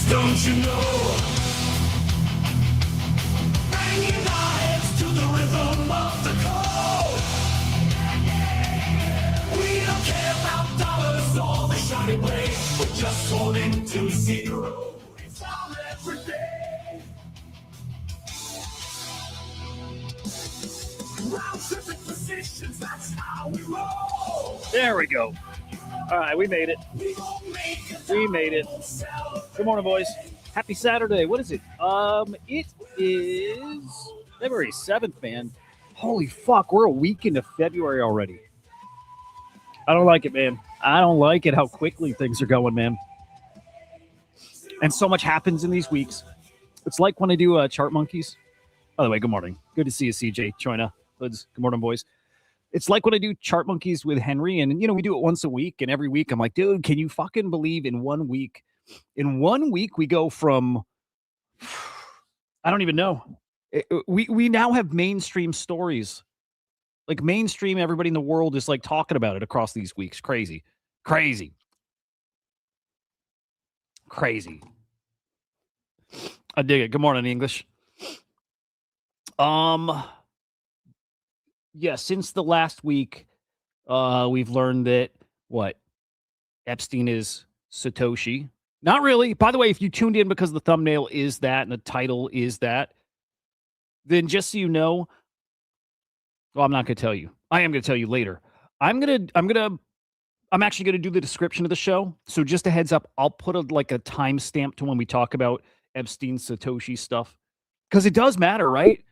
Don't you know? Banging our heads to the rhythm of the call. We don't care about dollars or the shiny blade. We're just holding to zero. It's our everyday. Round tripping positions, that's how we roll. There we go. All right, we made it. We made it. Good morning, boys. Happy Saturday. What is it? It is February 7th, man. Holy fuck, we're a week into February already. I don't like it, man. I don't like it how quickly things are going, man. And so much happens in these weeks. It's like when I do Chart Monkeys. By the way, good morning. Good to see you, CJ, Choina. Good morning, boys. It's like when I do Chart Monkeys with Henry, and, you know, we do it once a week, and every week I'm like, dude, can you fucking believe in 1 week? In 1 week, we go from, I don't even know. We now have mainstream stories. Like mainstream, everybody in the world is like talking about it across these weeks. Crazy. Crazy. Crazy. I dig it. Good morning, English. Yeah, since the last week, we've learned that what? Epstein is Satoshi. Not really. By the way, if you tuned in because the thumbnail is that and the title is that, then just so you know, well, I'm not going to tell you. I am going to tell you later. I'm actually going to do the description of the show. So just a heads up, I'll put a timestamp to when we talk about Epstein Satoshi stuff, because it does matter, right?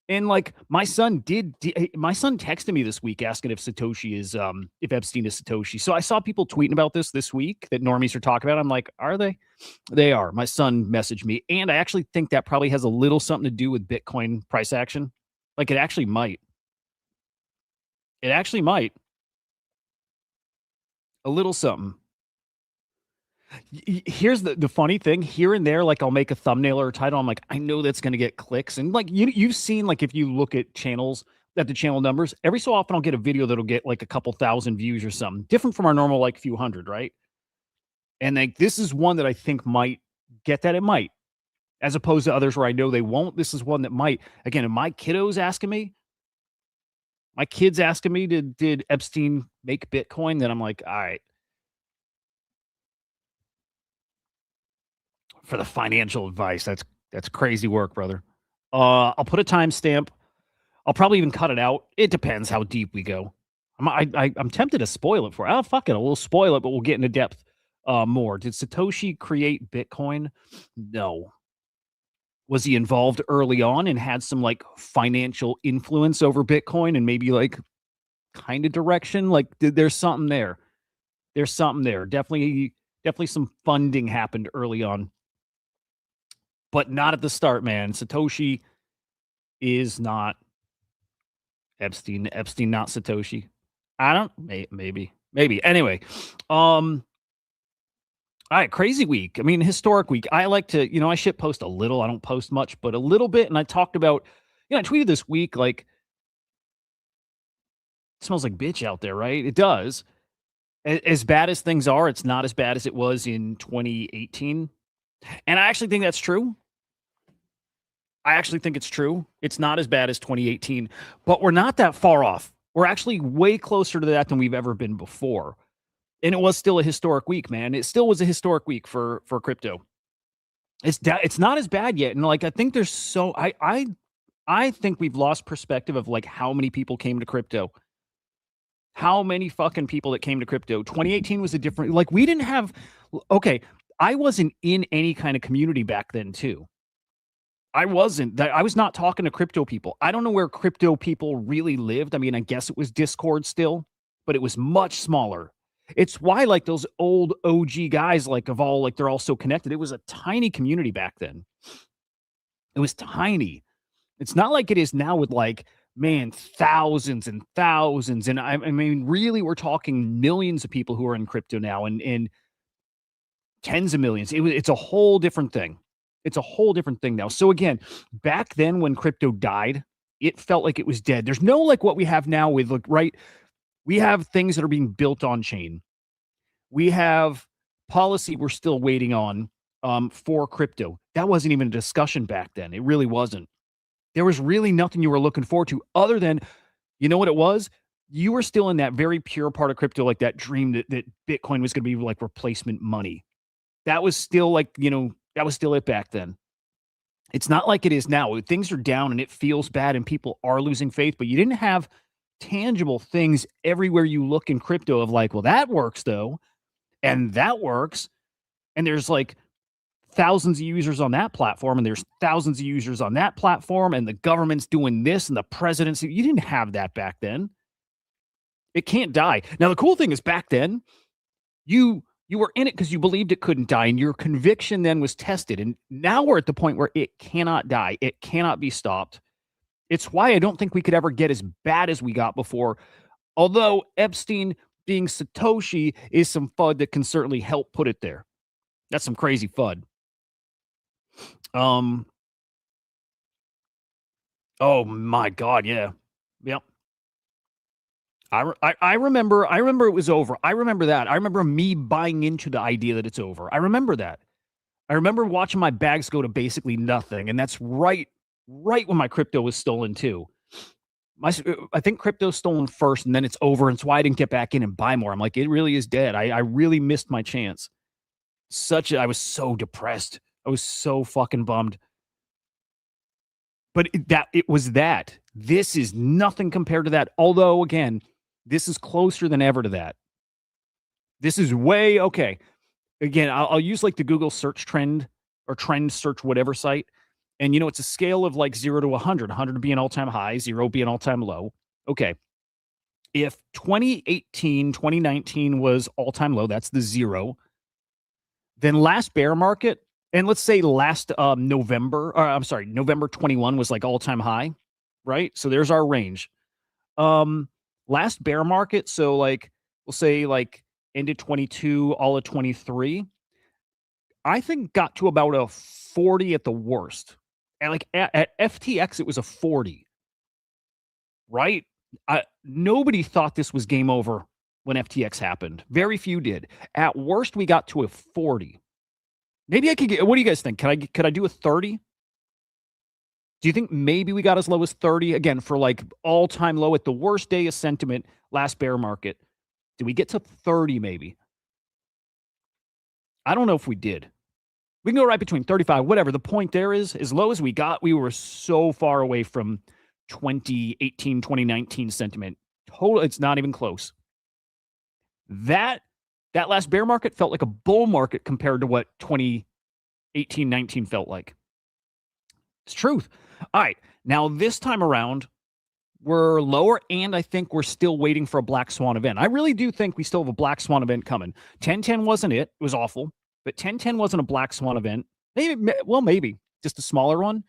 And like my son texted me this week asking if Satoshi is if Epstein is Satoshi. So I saw people tweeting about this week that normies are talking about. I'm like, are they? They are. My son messaged me, and I actually think that probably has a little something to do with Bitcoin price action. Like it actually might. It actually might. A little something. Here's the funny thing. Here and there, like I'll make a thumbnail or a title. I'm like, I know that's going to get clicks. And like you've seen, like if you look at channels, at the channel numbers, every so often I'll get a video that'll get like a couple thousand views or something. Different from our normal like few hundred, right? And like this is one that I think might get that. It might. As opposed to others where I know they won't. This is one that might. Again, if my kids asking me, did Epstein make Bitcoin? Then I'm like, all right. For the financial advice, that's crazy work, brother. I'll put a timestamp. I'll probably even cut it out. It depends how deep we go. I'm tempted to spoil it for. Oh, fuck it. We'll spoil it, but we'll get into depth more. Did Satoshi create Bitcoin? No. Was he involved early on and had some like financial influence over Bitcoin and maybe like kind of direction? Like there's something there. There's something there. Definitely some funding happened early on. But not at the start, man. Satoshi is not Epstein. Epstein, not Satoshi. I don't, maybe. Anyway, all right, crazy week. I mean, historic week. I like to, I shit post a little. I don't post much, but a little bit. And I talked about, I tweeted this week, like, it smells like bitch out there, right? It does. As bad as things are, it's not as bad as it was in 2018. And I actually think that's true. I actually think it's true. It's not as bad as 2018, but we're not that far off. We're actually way closer to that than we've ever been before. And it was still a historic week, man. It still was a historic week for crypto. It's not as bad yet. And like, I think there's I think we've lost perspective of like how many people came to crypto. How many fucking people that came to crypto. 2018 was a different, like we didn't have, okay, I wasn't in any kind of community back then too. I was not talking to crypto people. I don't know where crypto people really lived. I mean, I guess it was Discord still, but it was much smaller. It's why like those old OG guys, like of all, like they're all so connected. It was a tiny community back then. It was tiny. It's not like it is now with like, man, thousands and thousands. And I mean, really, we're talking millions of people who are in crypto now and tens of millions. It's a whole different thing. It's a whole different thing now. So again, back then when crypto died, it felt like it was dead. There's no like what we have now with like, right? We have things that are being built on chain. We have policy we're still waiting on. for crypto. That wasn't even a discussion back then. It really wasn't. There was really nothing you were looking forward to other than, you know what it was? You were still in that very pure part of crypto, like that dream that Bitcoin was going to be like replacement money. That was still like, that was still it back then. It's not like it is now. Things are down and it feels bad and people are losing faith, but you didn't have tangible things everywhere you look in crypto of like, well, that works though, and that works. And there's like thousands of users on that platform, and there's thousands of users on that platform, and the government's doing this, and the presidency. You didn't have that back then. It can't die. Now, the cool thing is back then, you were in it because you believed it couldn't die, and your conviction then was tested. And now we're at the point where it cannot die. It cannot be stopped. It's why I don't think we could ever get as bad as we got before. Although Epstein being Satoshi is some FUD that can certainly help put it there. That's some crazy FUD. Oh my God, yeah. Yep. I remember it was over. I remember that. I remember me buying into the idea that it's over. I remember that. I remember watching my bags go to basically nothing, and that's right when my crypto was stolen too. I think crypto's stolen first, and then it's over, and it's why I didn't get back in and buy more. I'm like, it really is dead. I really missed my chance. I was so depressed. I was so fucking bummed. But it was that. This is nothing compared to that. Although, again, this is closer than ever to that. This is way okay. Again, I'll use like the Google search trend or trend search whatever site. And, it's a scale of like 0 to 100, 100 being all-time high, 0 being all-time low. Okay. If 2018, 2019 was all-time low, that's the 0. Then last bear market, and let's say last November 21 was like all-time high, right? So there's our range. Last bear market, so like we'll say like ended 22, all of 23, I think got to about a 40 at the worst. And like at FTX, it was a 40, right? Nobody thought this was game over when FTX happened. Very few did. At worst, we got to a 40. Maybe I could get, what do you guys think? Could I do a 30? Do you think maybe we got as low as 30 again for like all-time low at the worst day of sentiment last bear market? Did we get to 30 maybe? I don't know if we did. We can go right between 35, whatever. The point there is, as low as we got, we were so far away from 2018, 2019 sentiment. Total, it's not even close. That last bear market felt like a bull market compared to what 2018, 19 felt like. It's truth. All right. Now, this time around, we're lower, and I think we're still waiting for a black swan event. I really do think we still have a black swan event coming. 1010 wasn't it. It was awful. But 1010 wasn't a black swan event. Maybe. Just a smaller one.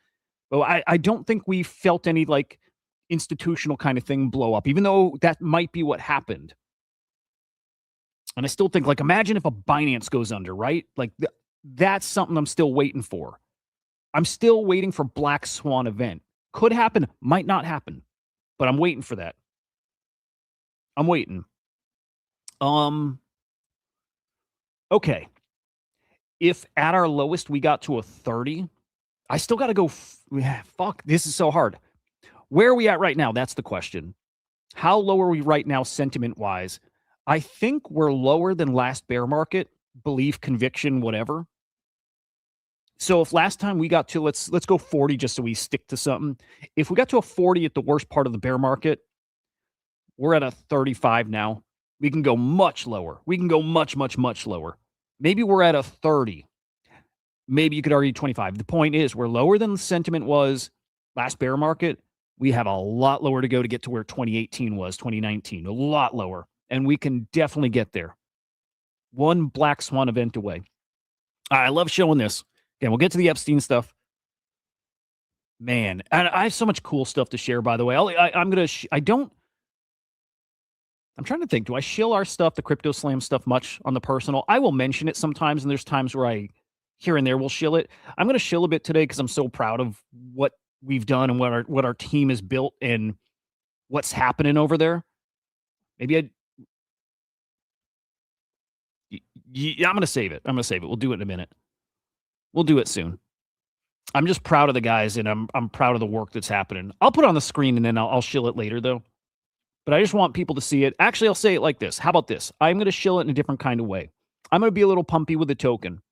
But I don't think we felt any, like, institutional kind of thing blow up, even though that might be what happened. And I still think, like, imagine if a Binance goes under, right? Like, that's something I'm still waiting for. I'm still waiting for black swan event. Could happen, might not happen. But I'm waiting for that. I'm waiting. Okay. If at our lowest we got to a 30, I still got to go. Fuck, this is so hard. Where are we at right now? That's the question. How low are we right now, sentiment wise? I think we're lower than last bear market. Belief, conviction, whatever. So if last time we got to let's go 40 just so we stick to something. If we got to a 40 at the worst part of the bear market, we're at a 35 now. We can go much lower. We can go much, much, much lower. Maybe we're at a 30. Maybe you could argue 25. The point is we're lower than the sentiment was last bear market. We have a lot lower to go to get to where 2018 was, 2019, a lot lower. And we can definitely get there. One black swan event away. I love showing this. Again, we'll get to the Epstein stuff. Man, and I have so much cool stuff to share, by the way. I'm trying to think. Do I shill our stuff, the Crypto Slam stuff, much on the personal? I will mention it sometimes, and there's times where I, here and there, will shill it. I'm going to shill a bit today because I'm so proud of what we've done and what our team has built and what's happening over there. Maybe I'm going to save it. We'll do it in a minute. We'll do it soon. I'm just proud of the guys, and I'm proud of the work that's happening. I'll put it on the screen, and then I'll shill it later, though. But I just want people to see it. Actually, I'll say it like this. How about this? I'm going to shill it in a different kind of way. I'm going to be a little pumpy with the token.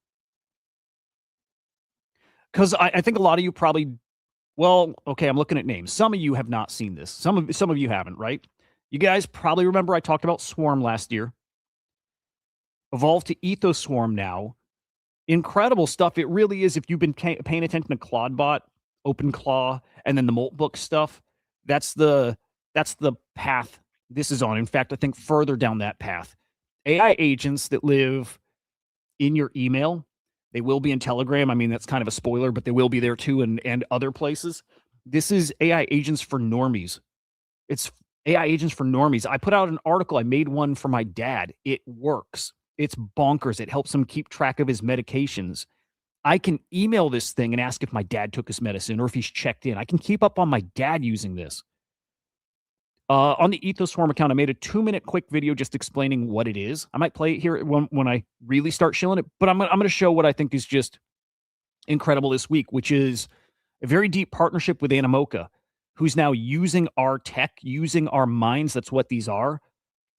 Because I think a lot of you probably, well, okay, I'm looking at names. Some of you have not seen this. Some of you haven't, right? You guys probably remember I talked about Swarm last year. Evolved to Ethos Swarm now. Incredible stuff. It really is. If you've been paying attention to Claudbot, OpenClaw, and then the Moltbook stuff, that's the path this is on. In fact, I think further down that path. AI agents that live in your email, they will be in Telegram. I mean, that's kind of a spoiler, but they will be there too, and other places. This is AI agents for normies. It's AI agents for normies. I put out an article. I made one for my dad. It works. It's bonkers. It helps him keep track of his medications. I can email this thing and ask if my dad took his medicine or if he's checked in. I can keep up on my dad using this. On the Ethos Swarm account, I made a 2-minute quick video just explaining what it is. I might play it here when I really start shilling it, but I'm going to show what I think is just incredible this week, which is a very deep partnership with Animoca, who's now using our tech, using our minds. That's what these are.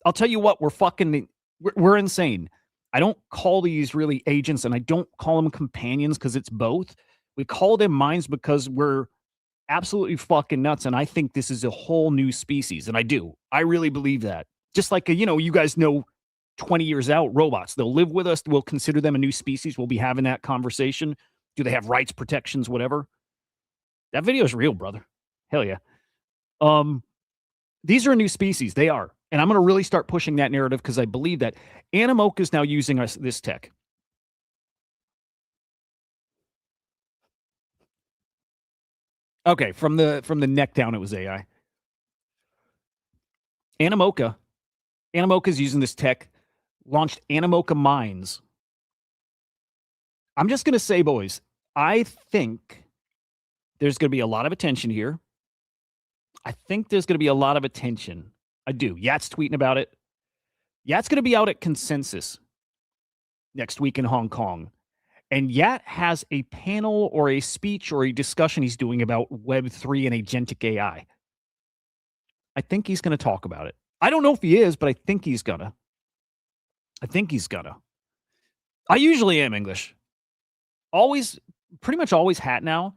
I'll tell you what, we're insane. I don't call these really agents, and I don't call them companions because it's both. We call them minds because we're absolutely fucking nuts, and I think this is a whole new species, and I do. I really believe that. Just like, you guys know 20 years out, robots, they'll live with us. We'll consider them a new species. We'll be having that conversation. Do they have rights, protections, whatever? That video is real, brother. Hell yeah. These are a new species. They are. And I'm going to really start pushing that narrative because I believe that. Animoca is now using this tech. Okay, from the neck down, it was AI. Animoca is using this tech, launched Animoca Minds. I'm just going to say, boys, I think there's going to be a lot of attention here. I think there's going to be a lot of attention. I do. Yat's tweeting about it. Yat's going to be out at Consensus next week in Hong Kong. And Yat has a panel or a speech or a discussion he's doing about Web3 and agentic AI. I think he's going to talk about it. I don't know if he is, but I think he's going to. I usually am English. Pretty much always hat now.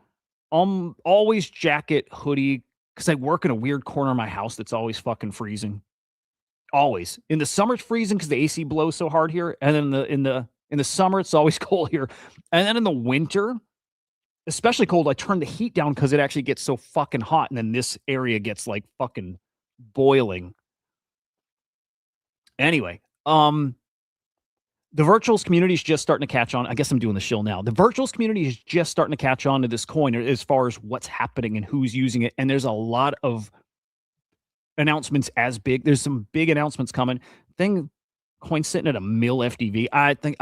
Always jacket, hoodie, because I work in a weird corner of my house that's always fucking freezing. Always. In the summer, it's freezing because the AC blows so hard here. And then in the summer, it's always cold here. And then in the winter, especially cold, I turn the heat down because it actually gets so fucking hot. And then this area gets like fucking boiling. Anyway, the virtuals community is just starting to catch on. I guess I'm doing the shill now. The virtuals community is just starting to catch on to this coin as far as what's happening and who's using it. And there's a lot of announcements as big. There's some big announcements coming. Coin sitting at a mil FDV. I think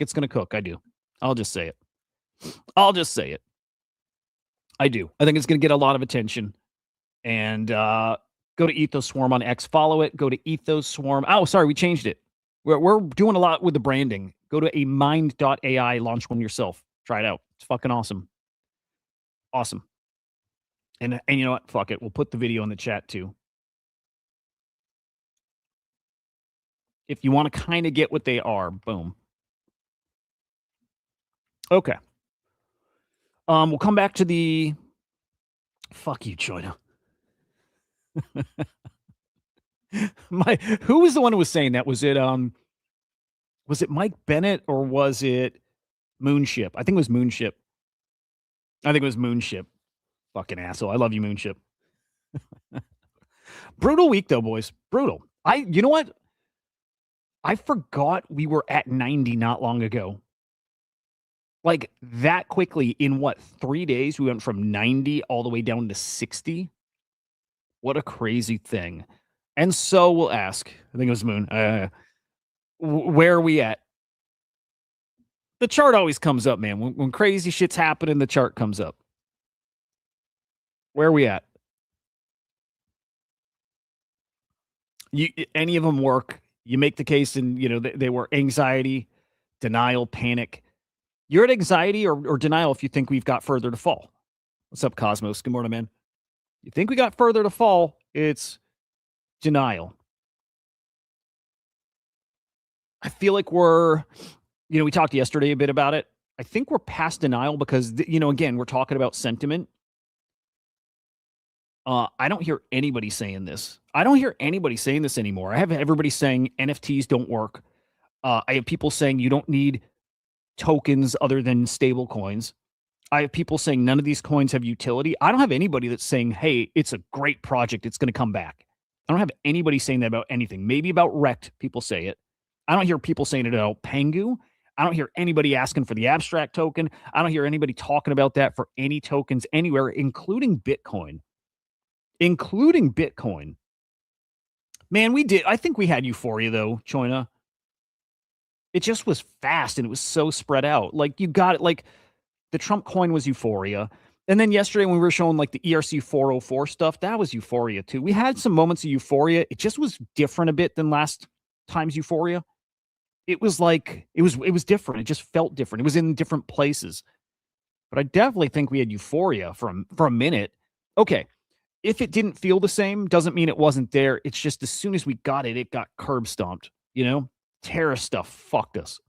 it's going to cook. I do. I'll just say it. I do. I think it's going to get a lot of attention. And go to Ethos Swarm on X. Follow it. Go to Ethos Swarm. Oh, sorry, we changed it. We're doing a lot with the branding. Go to a mind.ai, launch one yourself. Try it out. It's fucking awesome. Awesome. And you know what? Fuck it. We'll put the video in the chat too. If you want to kind of get what they are, boom. Okay. We'll come back to the fuck you, China. Who was the one who was saying that? Was it Mike Bennett or was it Moonship? I think it was Moonship. Fucking asshole. I love you, Moonship. Brutal week though, boys. Brutal. You know what? I forgot we were at 90 not long ago. Like that quickly in 3 days, we went from 90 all the way down to 60. What a crazy thing. And so we'll ask, I think it was Moon, where are we at? The chart always comes up, man. When crazy shit's happening, the chart comes up. Where are we at? Any of them work. You make the case and, they were anxiety, denial, panic. You're at anxiety or denial if you think we've got further to fall. What's up, Cosmos? Good morning, man. You think we got further to fall, it's denial. I feel like we talked yesterday a bit about it. I think we're past denial because, again, we're talking about sentiment. I don't hear anybody saying this. I don't hear anybody saying this anymore. I have everybody saying NFTs don't work. I have people saying you don't need tokens other than stable coins. I have people saying none of these coins have utility. I don't have anybody that's saying, hey, it's a great project. It's going to come back. I don't have anybody saying that about anything. Maybe about Rect, people say it. I don't hear people saying it about Pengu. I don't hear anybody asking for the abstract token. I don't hear anybody talking about that for any tokens anywhere, including Bitcoin. Man, I think we had euphoria, though, Choina. It just was fast, and it was so spread out. Like, you got it. Like, the Trump coin was euphoria. And then yesterday when we were showing like the ERC 404 stuff, that was euphoria too. We had some moments of euphoria. It just was different a bit than last time's euphoria. It was like, it was different. It just felt different. It was in different places. But I definitely think we had euphoria for a minute. Okay. If it didn't feel the same, doesn't mean it wasn't there. It's just as soon as we got it, it got curb stomped. Terra stuff fucked us.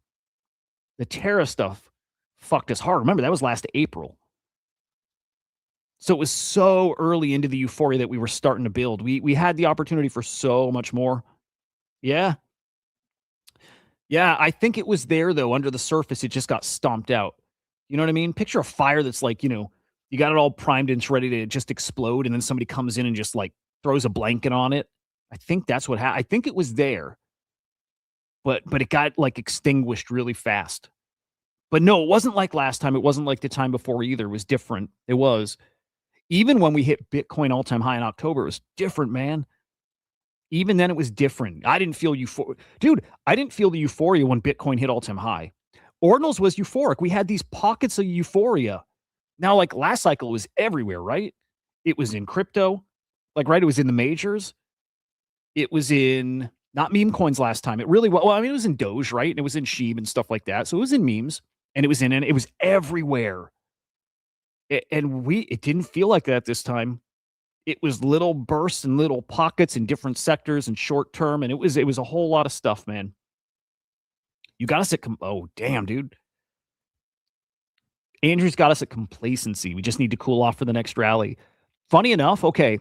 The Terra stuff fucked us hard. Remember, that was last April. So it was so early into the euphoria that we were starting to build. We had the opportunity for so much more. Yeah. Yeah, I think it was there, though. Under the surface, it just got stomped out. You know what I mean? Picture a fire that's like, you got it all primed and it's ready to just explode, and then somebody comes in and just like throws a blanket on it. I think that's what happened. I think it was there. But it got like extinguished really fast. But no, it wasn't like last time. It wasn't like the time before either. It was different. It was. Even when we hit Bitcoin all-time high in October, it was different, man. Even then, it was different. I didn't feel euphoria. Dude, I didn't feel the euphoria when Bitcoin hit all-time high. Ordinals was euphoric. We had these pockets of euphoria. Now, like last cycle, it was everywhere, right? It was in crypto. Like, right, it was in the majors. It was in, not meme coins last time. It really was. Well, I mean, it was in Doge, right? And it was in Sheeb and stuff like that. So it was in memes. And it was everywhere. It didn't feel like that this time. It was little bursts and little pockets in different sectors and short term, and it was a whole lot of stuff, man. You got us at oh damn, dude. Andrew's got us at complacency. We just need to cool off for the next rally. Funny enough, okay,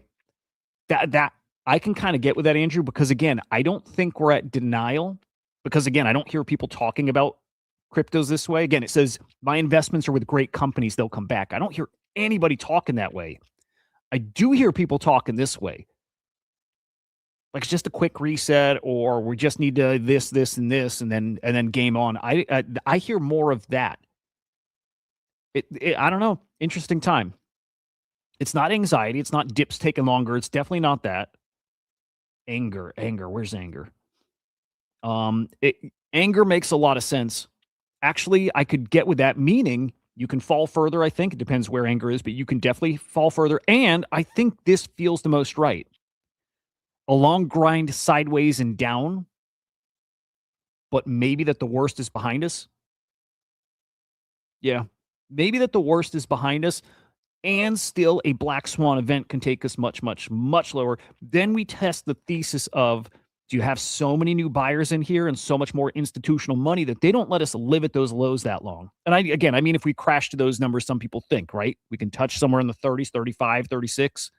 that I can kind of get with that, Andrew, because again, I don't think we're at denial, because again, I don't hear people talking about cryptos this way. Again, it says my investments are with great companies, they'll come back. I don't hear anybody talking that way. I do hear people talking this way. Like it's just a quick reset, or we just need to this, and this, and then game on. I hear more of that. I don't know. Interesting time. It's not anxiety. It's not dips taking longer. It's definitely not that. Anger. Where's anger? Anger makes a lot of sense. Actually, I could get with that, meaning you can fall further. I think it depends where anger is, but you can definitely fall further. And I think this feels the most right. A long grind sideways and down, but maybe that the worst is behind us. Yeah, maybe that the worst is behind us, and still a black swan event can take us much, much, much lower. Then we test the thesis of, do you have so many new buyers in here and so much more institutional money that they don't let us live at those lows that long? And I mean, if we crash to those numbers, some people think, right? We can touch somewhere in the 30s, 35, 36,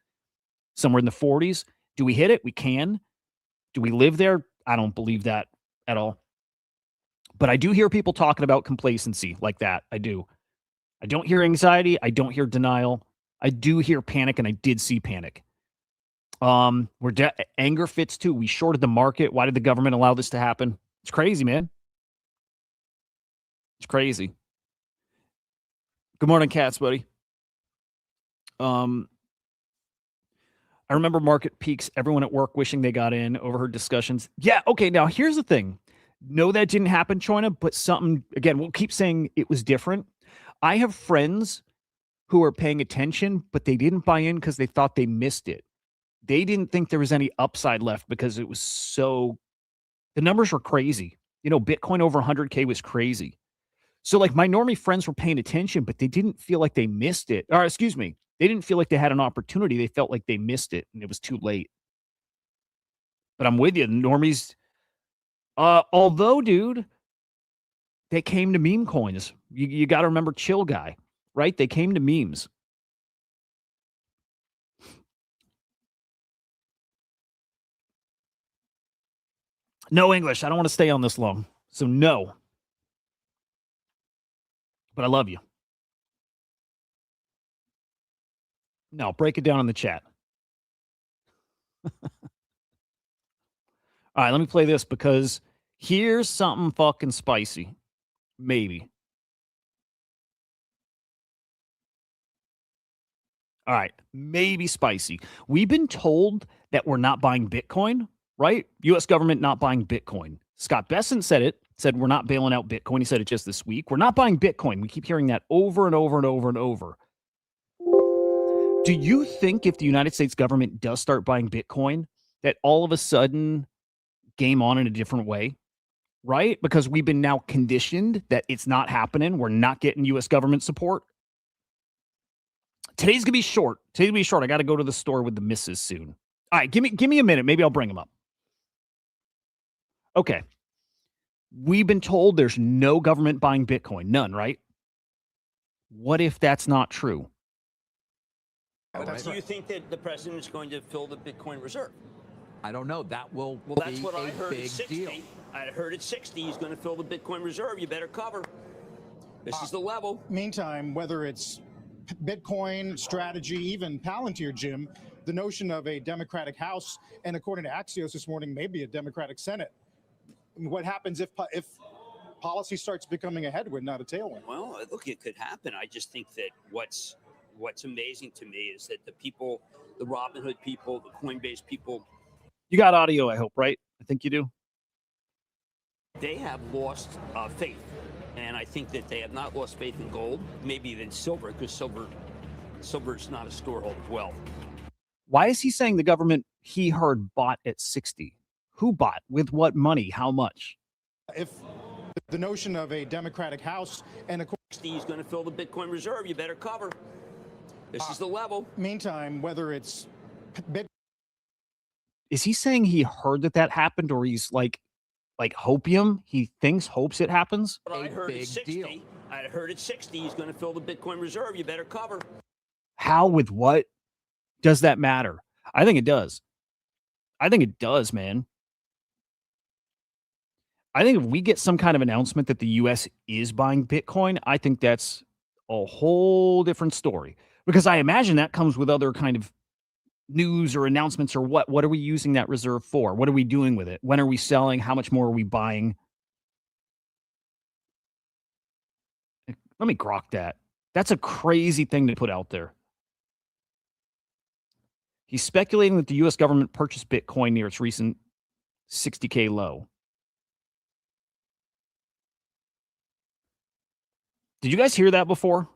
somewhere in the 40s. Do we hit it? We can. Do we live there? I don't believe that at all. But I do hear people talking about complacency like that. I do. I don't hear anxiety. I don't hear denial. I do hear panic, and I did see panic. Anger fits too. We shorted the market. Why did the government allow this to happen? It's crazy, man. It's crazy. Good morning, Cats, buddy. I remember market peaks, everyone at work wishing they got in, overheard discussions. Yeah, okay, now here's the thing. No, that didn't happen, Choina, but something, again, we'll keep saying it was different. I have friends who are paying attention, but they didn't buy in because they thought they missed it. They didn't think there was any upside left because it was so, the numbers were crazy. Bitcoin over 100K was crazy. So like my normie friends were paying attention, but they didn't feel like they missed it. Or excuse me, they didn't feel like they had an opportunity. They felt like they missed it and it was too late. But I'm with you, normies. Although, dude, they came to meme coins. You got to remember Chill Guy, right? They came to memes. No English. I don't want to stay on this long. So no. But I love you. No, break it down in the chat. All right, let me play this because here's something fucking spicy. Maybe. All right, maybe spicy. We've been told that we're not buying Bitcoin, right? U.S. government not buying Bitcoin. Scott Bessent said it, said we're not bailing out Bitcoin. He said it just this week. We're not buying Bitcoin. We keep hearing that over and over and over and over. Do you think if the United States government does start buying Bitcoin, that all of a sudden game on in a different way, right? Because we've been now conditioned that it's not happening. We're not getting U.S. government support. Today's gonna be short. Today's gonna be short. I got to go to the store with the missus soon. All right, give me a minute. Maybe I'll bring them up. Okay. We've been told there's no government buying Bitcoin. None, right? What if that's not true? Do you think that the president is going to fill the Bitcoin reserve? I don't know. That will Well, that's be what I a heard at big 60. deal. I heard at 60 he's going to fill the Bitcoin reserve. You better cover. This is the level. Meantime, whether it's Bitcoin, strategy, even Palantir, Jim, the notion of a Democratic House, and according to Axios this morning, maybe a Democratic Senate. What happens if policy starts becoming a headwind, not a tailwind? Well, look, it could happen. I just think that what's amazing to me is that the people, the Robinhood people, the Coinbase people, You got audio, I hope, right? I think you do. they have lost faith. And I think that they have not lost faith in gold, maybe even silver, because silver is not a storehold of wealth. Why is he saying the government he heard bought at 60? Who bought? With what money? How much? If the notion of a Democratic House and a He's going to fill the Bitcoin reserve. You better cover. This is the level. meantime, whether it's Bitcoin. Is he saying he heard that happened, or he's like hopium? He hopes it happens? But I heard big at 60. deal. I heard at 60 he's going to fill the Bitcoin reserve. You better cover. How, with what? Does that matter? I think it does. I think it does, man. I think if we get some kind of announcement that the U.S. is buying Bitcoin, I think that's a whole different story. Because I imagine that comes with other kind of news or announcements or what. What are we using that reserve for? What are we doing with it? When are we selling? How much more are we buying? Let me grok that. That's a crazy thing to put out there. He's speculating that the U.S. government purchased Bitcoin near its recent 60K low. Did you guys hear that before?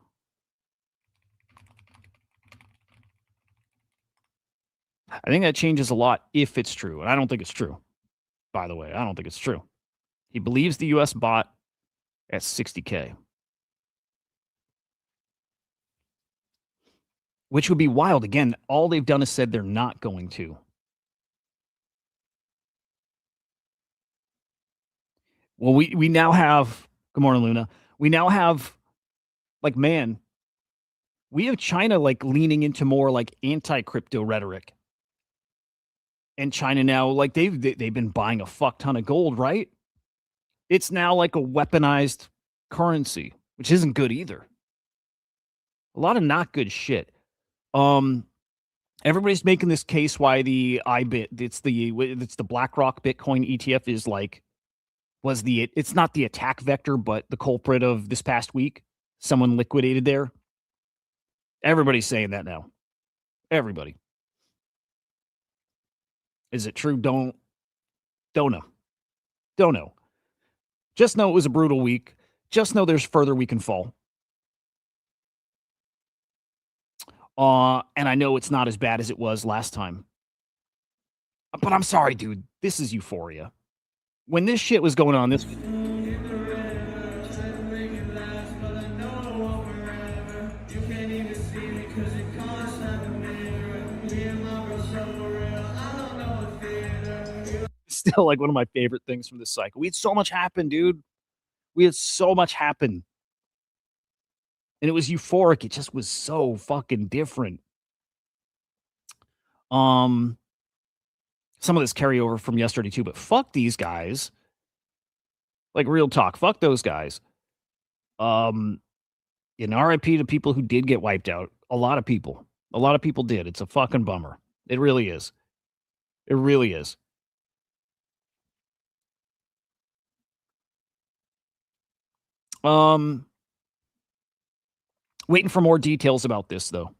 I think that changes a lot if it's true. And I don't think it's true. By the way, I don't think it's true. He believes the U.S. bought at 60K. Which would be wild. Again, all they've done is said they're not going to. Well, we now have, good morning, Luna. We now have, like, man, we have China, like, leaning into more, like, anti-crypto rhetoric. And China now, like, they've been buying a fuck ton of gold, right? It's now like a weaponized currency, which isn't good either. A lot of not good shit. Everybody's making this case why the IBIT, it's the BlackRock Bitcoin ETF is like, it's not the attack vector, but the culprit of this past week. Someone liquidated there. Everybody's saying that now. Everybody. Is it true? Don't know. Don't know. Just know it was a brutal week. Just know there's further we can fall. And I know it's not as bad as it was last time. But I'm sorry, dude. This is euphoria. When this shit was going on this Still like one of my favorite things from this cycle. We had so much happen, dude. We had so much happen. And it was euphoric. It just was so fucking different. Some of this carryover from yesterday too, but fuck these guys. Like real talk. Fuck those guys. In RIP to people who did get wiped out. A lot of people did. It's a fucking bummer. It really is. It really is. Waiting for more details about this though.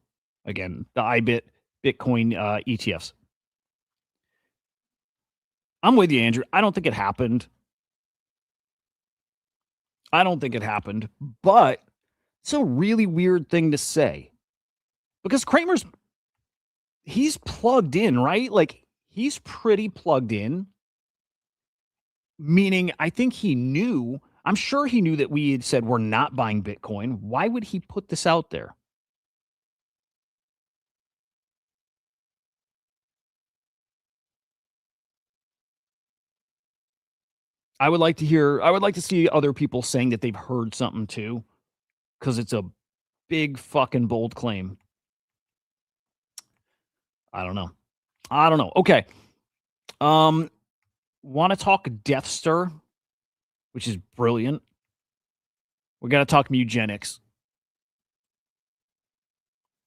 Again, the Bitcoin ETFs. I'm with you, Andrew. I don't think it happened. But it's a really weird thing to say. Because he's plugged in, right? Like, he's pretty plugged in. Meaning, I think I'm sure he knew that we had said we're not buying Bitcoin. Why would he put this out there? I would like to see other people saying that they've heard something too, because it's a big fucking bold claim. I don't know. Okay. Want to talk Death Star, which is brilliant. We got to talk eugenics.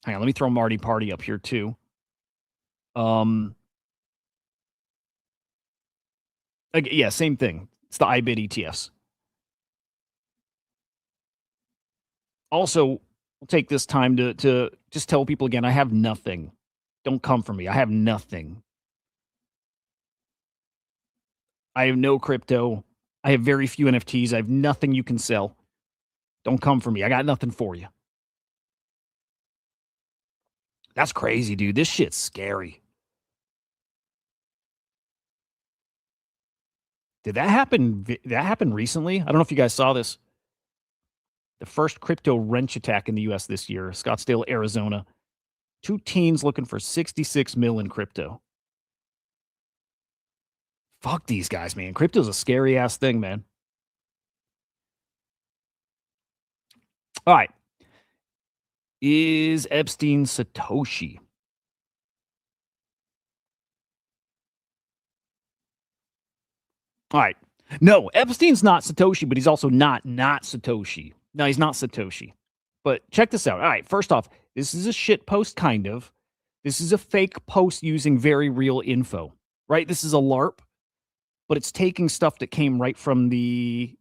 Hang on, let me throw Marty Party up here too. Yeah, same thing. It's the IBIT ETFs. Also, we'll take this time to just tell people again, I have nothing. Don't come for me. I have nothing. I have no crypto. I have very few NFTs. I have nothing you can sell. Don't come for me. I got nothing for you. That's crazy, dude. This shit's scary. Did that happen? That happened recently? I don't know if you guys saw this. The first crypto wrench attack in the U.S. this year, Scottsdale, Arizona. 2 teens looking for 66 mil in crypto. Fuck these guys, man. Crypto's a scary ass thing, man. All right. Is Epstein Satoshi? All right. No, Epstein's not Satoshi, but he's also not Satoshi. No, he's not Satoshi. But check this out. All right. First off, this is a shit post, kind of. This is a fake post using very real info, right? This is a LARP, but it's taking stuff that came right from the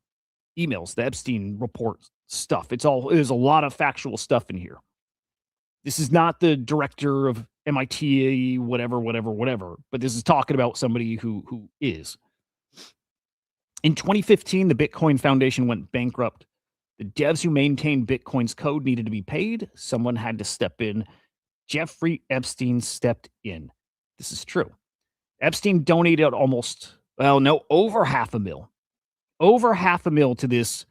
emails, the Epstein report stuff. There's a lot of factual stuff in here. This is not the director of MIT, whatever, but this is talking about somebody who is. In 2015, the Bitcoin Foundation went bankrupt. The devs who maintained Bitcoin's code needed to be paid. Someone had to step in. Jeffrey Epstein stepped in. This is true. Epstein donated over $500,000. Over $500,000 to this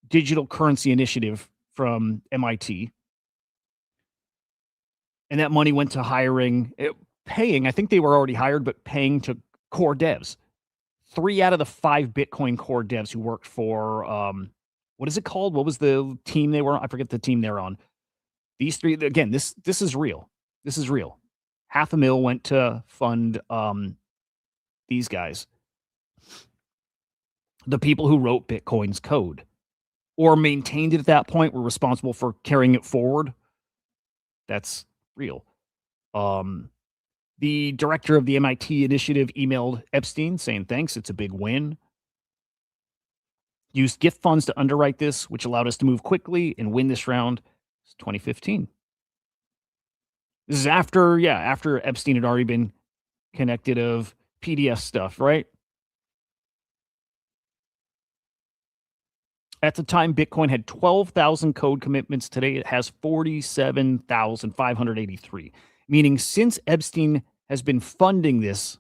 digital currency initiative from MIT. And that money went to paying, I think they were already hired, but paying to core devs. 3 out of the 5 Bitcoin core devs who worked for, what is it called? What was the team they were on? I forget the team they're on. These 3, again, this is real. This is real. $500,000 went to fund these guys. The people who wrote Bitcoin's code or maintained it at that point were responsible for carrying it forward. That's real. The director of the MIT initiative emailed Epstein saying, thanks, it's a big win. Used gift funds to underwrite this, which allowed us to move quickly and win this round. It's 2015. This is after Epstein had already been connected of PDF stuff, right? At the time, Bitcoin had 12,000 code commitments. Today, it has 47,583. Meaning, since Epstein has been funding this,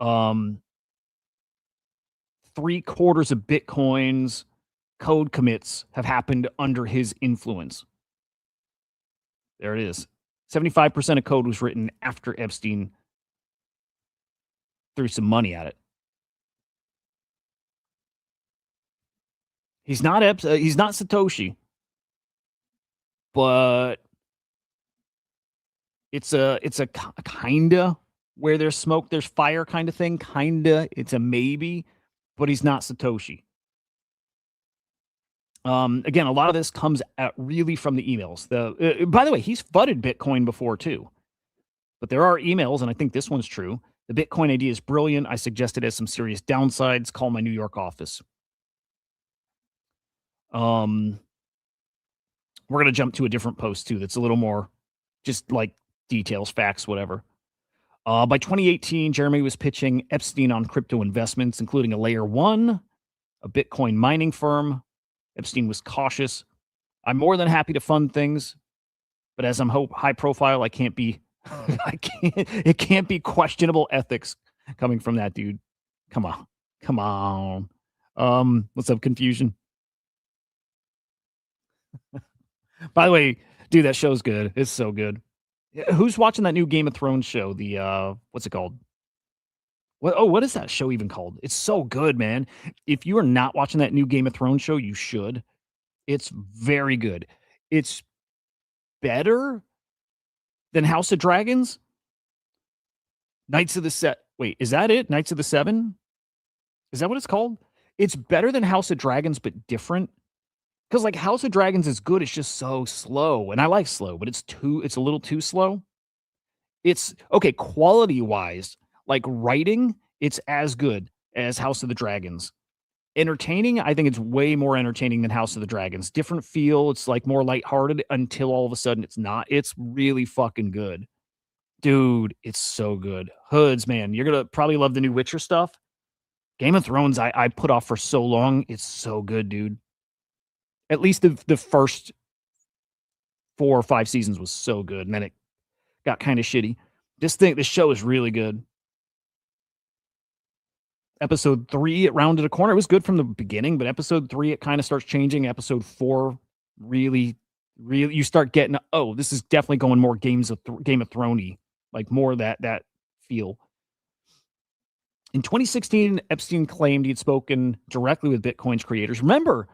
3/4 of Bitcoin's code commits have happened under his influence. There it is. 75% of code was written after Epstein threw some money at it. He's not he's not Satoshi, but it's a kinda where there's smoke, there's fire kind of thing. Kinda, it's a maybe, but he's not Satoshi. Again, a lot of this comes out really from the emails. By the way, he's fudded Bitcoin before too, but there are emails, and I think this one's true. The Bitcoin idea is brilliant. I suggest it has some serious downsides. Call my New York office. We're gonna jump to a different post too. That's a little more, just like details, facts, whatever. By 2018, Jeremy was pitching Epstein on crypto investments, including a layer 1, a Bitcoin mining firm. Epstein was cautious. I'm more than happy to fund things, but as I'm high profile, I can't be, it can't be questionable ethics coming from that dude. Come on. What's up, Confusion? By the way, dude, that show's good. It's so good. Who's watching that new Game of Thrones show? The what's it called? What is that show even called? It's so good, man. If you are not watching that new Game of Thrones show, you should. It's very good. It's better than House of Dragons. Knights of the Set. Wait, is that it? Knights of the Seven? Is that what it's called? It's better than House of Dragons, but different. Because like House of Dragons is good, it's just so slow. And I like slow, but it's a little too slow. It's okay, quality-wise, like writing, it's as good as House of the Dragons. Entertaining, I think it's way more entertaining than House of the Dragons. Different feel, it's like more lighthearted until all of a sudden it's not. It's really fucking good. Dude, it's so good. Hoods, man, you're gonna probably love the new Witcher stuff. Game of Thrones, I put off for so long. It's so good, dude. At least the first 4 or 5 seasons was so good, and then it got kind of shitty. This show is really good. Episode 3, it rounded a corner. It was good from the beginning, but episode 3, it kind of starts changing. Episode 4, really, you start getting, oh, this is definitely going more Game of Thrones-y, like more that feel. In 2016, Epstein claimed he'd spoken directly with Bitcoin's creators. Remember,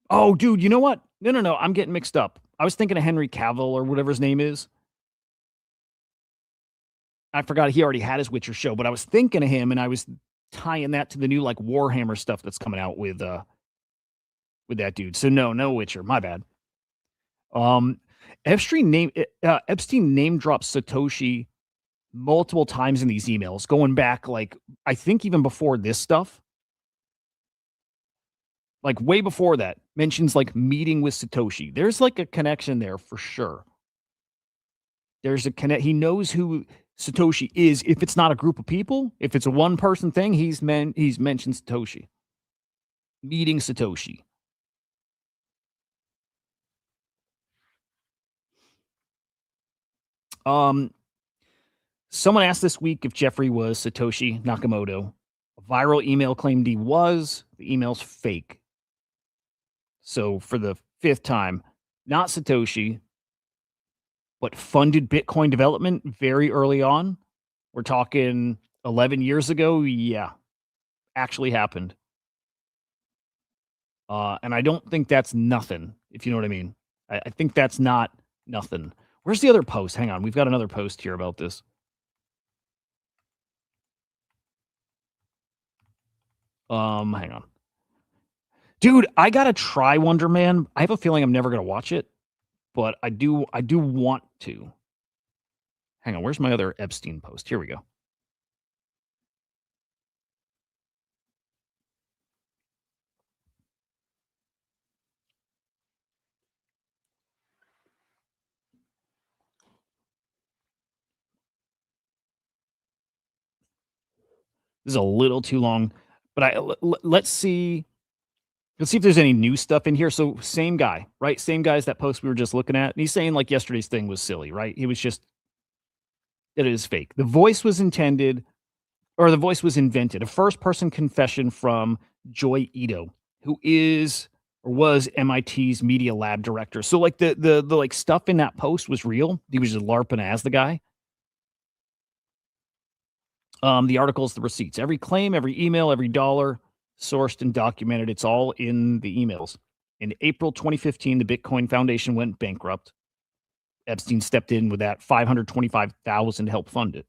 oh, dude, you know what? No. I'm getting mixed up. I was thinking of Henry Cavill or whatever his name is. I forgot he already had his Witcher show, but I was thinking of him, and I was tying that to the new like Warhammer stuff that's coming out with that dude. So no Witcher. My bad. Epstein name drops Satoshi multiple times in these emails, going back like I think even before this stuff. Like way before that, mentions like meeting with Satoshi. There's like a connection there for sure. There's a connect. He knows who Satoshi is. If it's not a group of people, if it's a one person thing, he's mentioned Satoshi. Meeting Satoshi. Someone asked this week if Jeffrey was Satoshi Nakamoto. A viral email claimed he was. The email's fake. So for the 5th time, not Satoshi, but funded Bitcoin development very early on. We're talking 11 years ago. Yeah, actually happened. And I don't think that's nothing, if you know what I mean. I think that's not nothing. Where's the other post? Hang on. We've got another post here about this. Hang on. Dude, I gotta try Wonder Man. I have a feeling I'm never gonna watch it, but I do want to. Hang on, where's my other Epstein post? Here we go. This is a little too long, but let's see. Let's see if there's any new stuff in here. So same guy, right? Same guy as that post we were just looking at. And he's saying like yesterday's thing was silly, right? He was just, it is fake. The voice was invented. A first person confession from Joy Ito, who is or was MIT's media lab director. So like the like stuff in that post was real. He was just LARPing as the guy. The articles, the receipts, every claim, every email, every dollar sourced and documented. It's all in the emails. In April 2015, the Bitcoin Foundation went bankrupt. Epstein stepped in with that $525,000 to help fund it.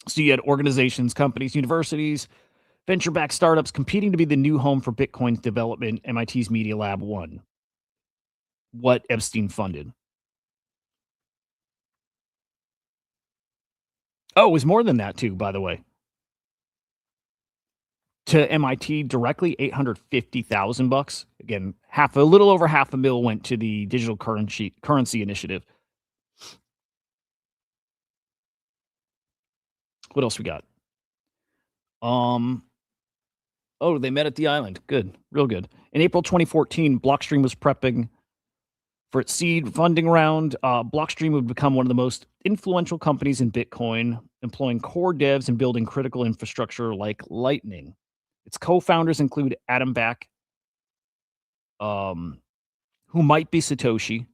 So you had organizations, companies, universities, venture-backed startups competing to be the new home for Bitcoin's development. MIT's Media Lab won what Epstein funded. Oh, it was more than that too, by the way. To MIT directly, $850,000. Again, a little over $500,000 went to the digital currency initiative. What else we got? Oh, they met at the island. Good, real good. In April 2014, Blockstream was prepping for its seed funding round. Blockstream would become one of the most influential companies in Bitcoin, employing core devs and building critical infrastructure like Lightning. Its co-founders include Adam Back, who might be Satoshi.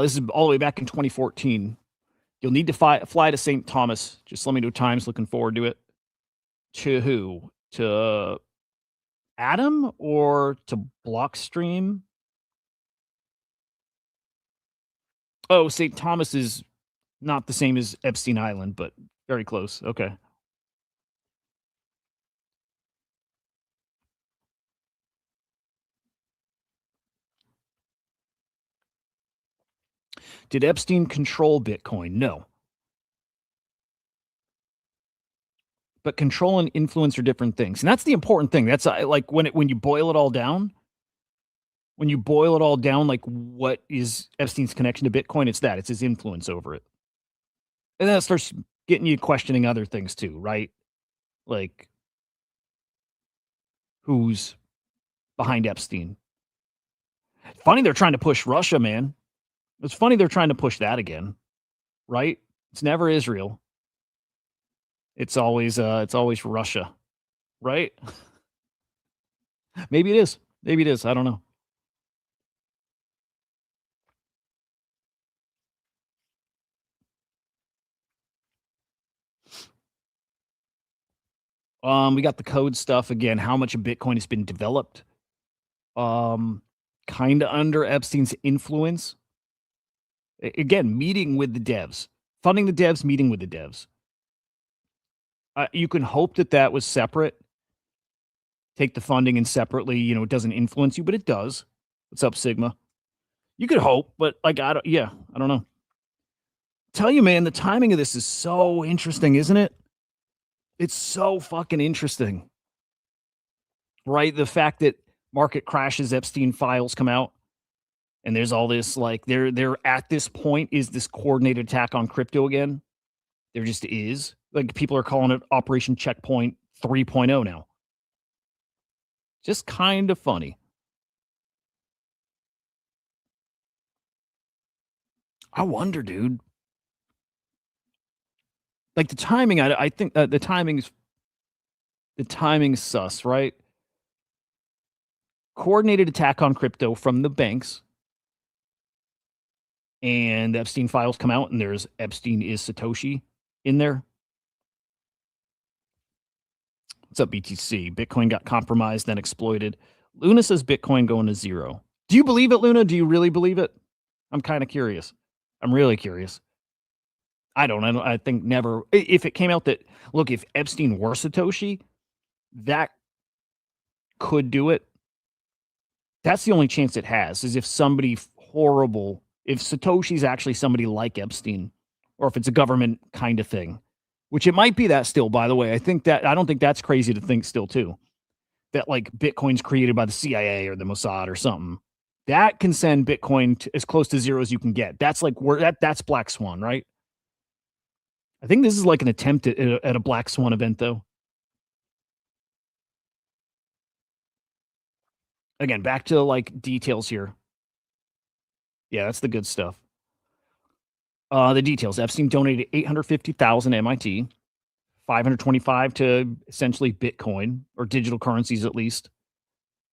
This is all the way back in 2014. You'll need to fly to St. Thomas. Just let me know times. Looking forward to it. To who? To Adam or to Blockstream? Oh, St. Thomas is not the same as Epstein Island, but very close. Okay. Did Epstein control Bitcoin? No. But control and influence are different things. And that's the important thing. That's like when you boil it all down, like what is Epstein's connection to Bitcoin? It's that. It's his influence over it. And then it starts getting you questioning other things too, right? Like who's behind Epstein? Funny they're trying to push Russia, man. It's funny they're trying to push that again, right? It's never Israel. It's always Russia, right? Maybe it is. Maybe it is. I don't know. We got the code stuff again. How much of Bitcoin has been developed? Kind of under Epstein's influence. Again, meeting with the devs, funding the devs, meeting with the devs. You can hope that was separate. Take the funding and separately, it doesn't influence you, but it does. What's up, Sigma? You could hope, but I don't know. Tell you, man, the timing of this is so interesting, isn't it? It's so fucking interesting. Right? The fact that market crashes, Epstein files come out, and there's all this like they're at this point is this coordinated attack on crypto again. There just is. Like people are calling it Operation Checkpoint 3.0 now. Just kind of funny. I wonder, dude. Like the timing, I think the timing's sus, right? Coordinated attack on crypto from the banks. And Epstein files come out, and there's Epstein is Satoshi in there. What's up, BTC? Bitcoin got compromised, then exploited. Luna says Bitcoin going to zero. Do you believe it, Luna? Do you really believe it? I'm kind of curious. I'm really curious. I don't. I think never. If it came out that, look, if Epstein were Satoshi, that could do it. That's the only chance it has, is if somebody horrible, if Satoshi's actually somebody like Epstein, or if it's a government kind of thing, which it might be that still, by the way. I don't think that's crazy to think still, too, that like Bitcoin's created by the CIA or the Mossad or something. That can send Bitcoin to as close to zero as you can get. That's like that's Black Swan, right? I think this is like an attempt at a Black Swan event, though. Again, back to like details here. Yeah, that's the good stuff. The details: Epstein donated 850,000 to MIT, 525 to essentially Bitcoin or digital currencies, at least.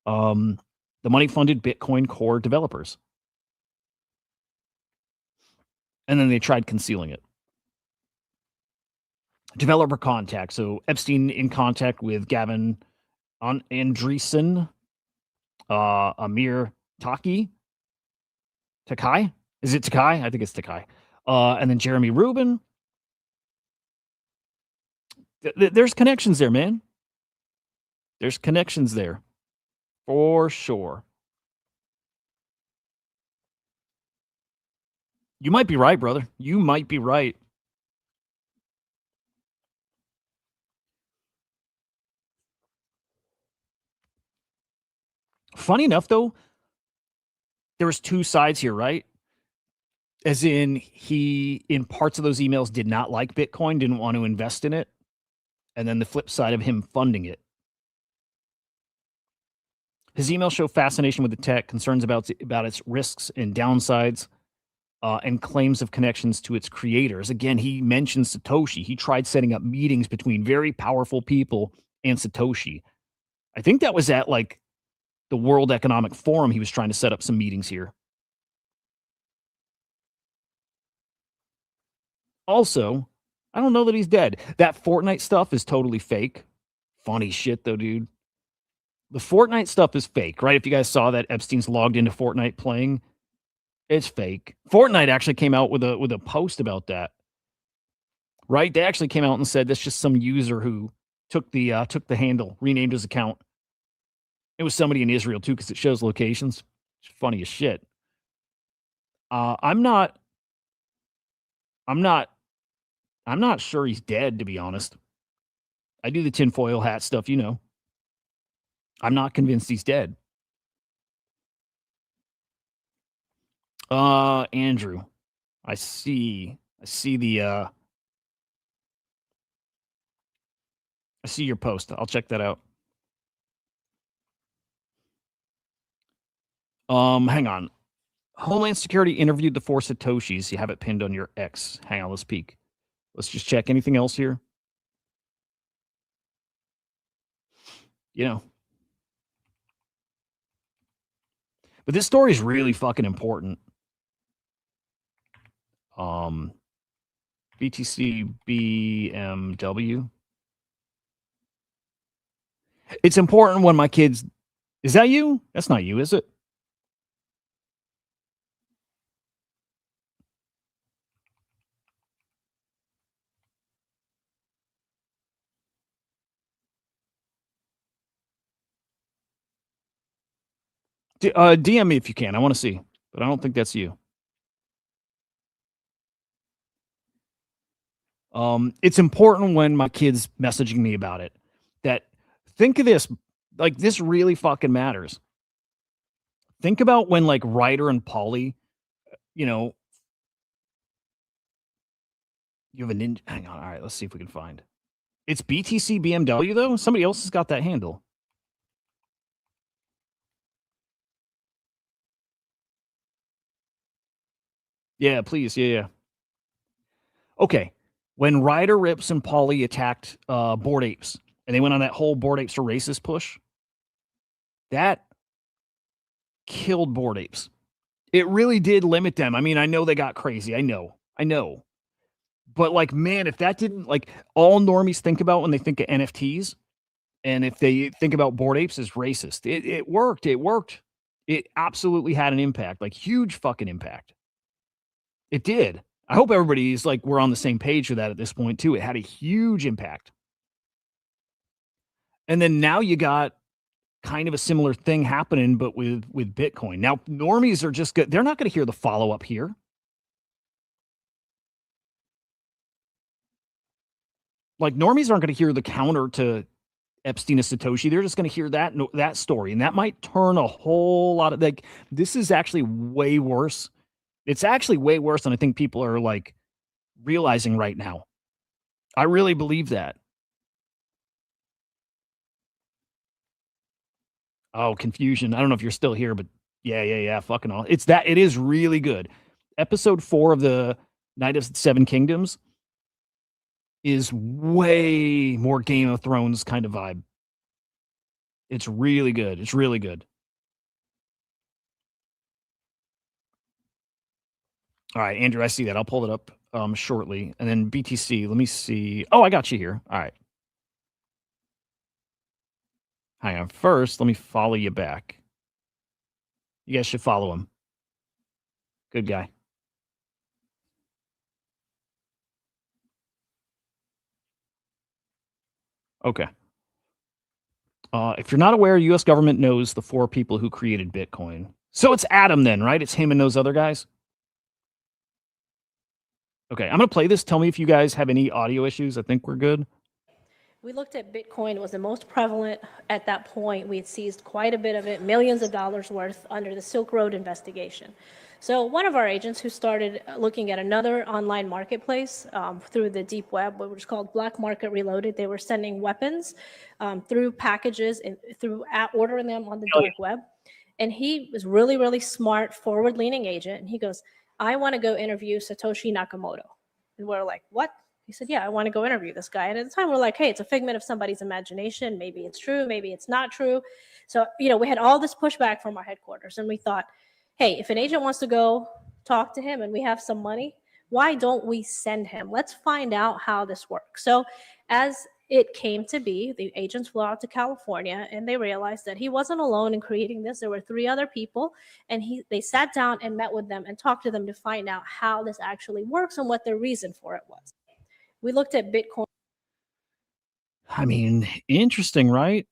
Um, the money funded Bitcoin core developers, and then they tried concealing it. Developer contact. So Epstein in contact with Gavin Andreessen, Amir Takai. Is it Takai? I think it's Takai. And then Jeremy Rubin. There's connections there, man. There's connections there. For sure. You might be right, brother. You might be right. Funny enough, though, there was two sides here, right? As in, he, in parts of those emails, did not like Bitcoin, didn't want to invest in it. And then the flip side of him funding it. His emails show fascination with the tech, concerns about its risks and downsides, and claims of connections to its creators. Again, he mentions Satoshi. He tried setting up meetings between very powerful people and Satoshi. I think that was at like the World Economic Forum. He was trying to set up some meetings here. Also, I don't know that he's dead. That Fortnite stuff is totally fake. Funny shit, though, dude. The Fortnite stuff is fake, right? If you guys saw that Epstein's logged into Fortnite playing, it's fake. Fortnite actually came out with a post about that, right? They actually came out and said that's just some user who took the handle, renamed his account. It was somebody in Israel too, because it shows locations. It's funny as shit. I'm not sure he's dead, to be honest. I do the tinfoil hat stuff, you know. I'm not convinced he's dead. Andrew, I see your post. I'll check that out. Hang on. Homeland Security interviewed the four Satoshis. You have it pinned on your X. Hang on, let's peek. Let's just check. Anything else here? You know. But this story is really fucking important. BTC BMW. It's important when my kids. Is that you? That's not you, is it? DM me if you can. I want to see, but I don't think that's you. It's important when my kids messaging me about it that think of this, like this really fucking matters. Think about when like Ryder and Polly, you know, you have a ninja. Hang on. All right, let's see if we can find. It's BTC BMW though. Somebody else has got that handle. Yeah, please. Yeah. Okay. When Ryder, Rips, and Polly attacked Bored Apes, and they went on that whole Bored Apes are racist push, that killed Bored Apes. It really did limit them. I mean, I know they got crazy. I know. But like, man, if that didn't, like, all normies think about when they think of NFTs, and if they think about Bored Apes as racist, it worked. It worked. It absolutely had an impact, like huge fucking impact. It did. I hope everybody's like, we're on the same page with that at this point too. It had a huge impact. And then now you got kind of a similar thing happening, but with Bitcoin. Now, normies are just good. They're not going to hear the follow-up here. Like, normies aren't going to hear the counter to Epstein and Satoshi. They're just going to hear that story. And that might turn a whole lot of, like, this is actually way worse. It's actually way worse than I think people are, like, realizing right now. I really believe that. Oh, confusion. I don't know if you're still here, but Yeah. Fucking all. It's that. It is really good. Episode 4 of the Night of the Seven Kingdoms is way more Game of Thrones kind of vibe. It's really good. It's really good. All right, Andrew, I see that. I'll pull it up shortly. And then BTC, let me see. Oh, I got you here. All right. Hang on. First, let me follow you back. You guys should follow him. Good guy. Okay. If you're not aware, U.S. government knows the 4 people who created Bitcoin. So it's Adam then, right? It's him and those other guys? Okay, I'm going to play this. Tell me if you guys have any audio issues. I think we're good. We looked at Bitcoin. It was the most prevalent at that point. We had seized quite a bit of it, millions of dollars worth, under the Silk Road investigation. So one of our agents who started looking at another online marketplace through the deep web, which was called Black Market Reloaded, they were sending weapons through packages and ordering them on the dark web. And he was really, really smart, forward-leaning agent. And he goes, I want to go interview Satoshi Nakamoto. And we're like, what? He said, yeah, I want to go interview this guy. And at the time, we're like, hey, it's a figment of somebody's imagination. Maybe it's true. Maybe it's not true. So, we had all this pushback from our headquarters. And we thought, hey, if an agent wants to go talk to him and we have some money, why don't we send him? Let's find out how this works. So as it came to be, the agents flew out to California and they realized that he wasn't alone in creating this. There were 3 other people, and they sat down and met with them and talked to them to find out how this actually works and what their reason for it was. We looked at Bitcoin. I mean, interesting, right?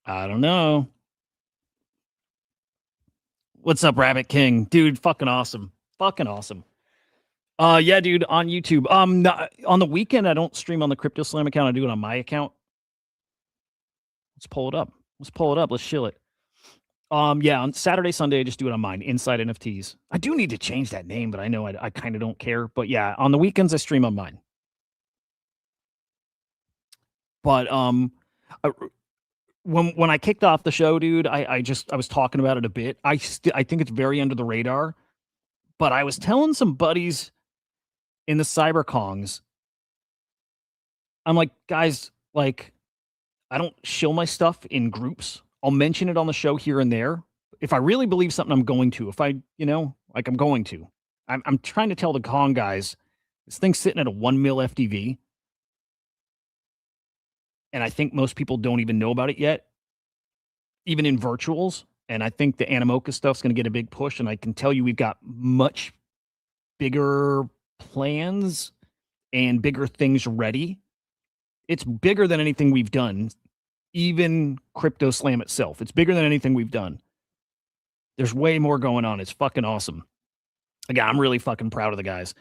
I don't know. What's up, Rabbit King? Dude, fucking awesome. Fucking awesome. Yeah, dude, on YouTube. On the weekend, I don't stream on the Crypto Slam account. I do it on my account. Let's pull it up. Let's chill it. Yeah, on Saturday, Sunday, I just do it on mine. Inside NFTs. I do need to change that name, but I know I kind of don't care. But yeah, on the weekends, I stream on mine. But when I kicked off the show, dude, I was talking about it a bit. I think it's very under the radar. But I was telling some buddies in the cyber kongs, I'm like, guys, like, I don't shill my stuff in groups. I'll mention it on the show here and there. If I really believe something, I'm going to. If I, I'm going to. I'm trying to tell the Kong guys, this thing's sitting at a 1 mil FDV. And I think most people don't even know about it yet, even in virtuals. And I think the Animoca stuff's going to get a big push. And I can tell you we've got much bigger plans and bigger things ready. It's bigger than anything we've done, even Crypto Slam itself. It's bigger than anything we've done. There's way more going on. It's fucking awesome. Again, I'm really fucking proud of the guys.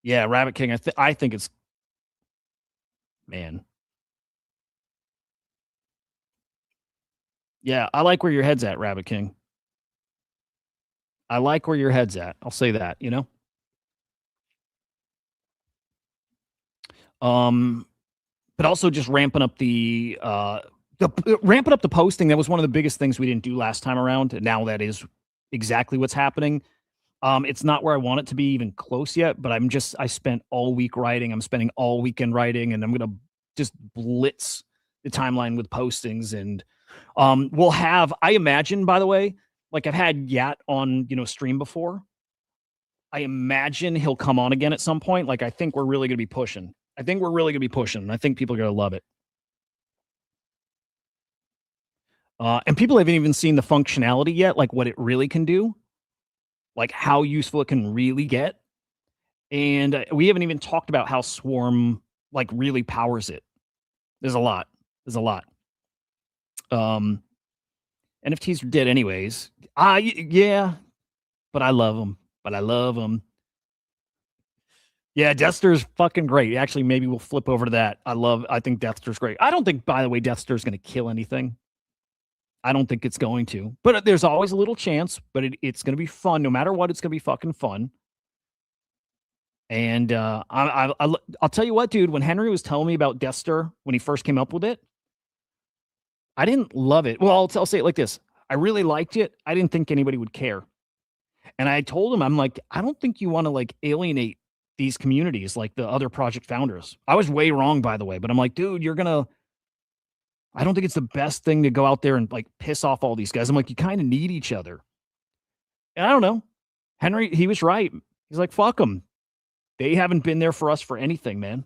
Yeah, Rabbit King. I think it's, man. Yeah, I like where your head's at, Rabbit King. I like where your head's at. I'll say that, but also just ramping up the posting. That was one of the biggest things we didn't do last time around. And now that is exactly what's happening. It's not where I want it to be even close yet, but I spent all week writing. I'm spending all weekend writing, and I'm going to just blitz the timeline with postings. And we'll have, I imagine, by the way, like I've had Yat on, stream before. I imagine he'll come on again at some point. Like, I think we're really going to be pushing. I think people are going to love it. And people haven't even seen the functionality yet, like what it really can do, like how useful it can really get. And we haven't even talked about how Swarm like really powers it. There's a lot. And NFTs are dead anyways. Yeah, but I love them. But I love them. Yeah, Deathster's fucking great. Actually, maybe we'll flip over to that. I think Deathster's great. I don't think, by the way, Deathster's going to kill anything. I don't think it's going to. But there's always a little chance. But it's going to be fun. No matter what, it's going to be fucking fun. And I'll tell you what, dude. When Henry was telling me about Deathster when he first came up with it, I didn't love it. Well, I'll say it like this. I really liked it. I didn't think anybody would care. And I told him, I'm like, I don't think you want to like alienate these communities like the other project founders. I was way wrong, by the way, but I'm like, dude, I don't think it's the best thing to go out there and like piss off all these guys. I'm like, you kind of need each other. And I don't know. Henry, he was right. He's like, fuck them. They haven't been there for us for anything, man.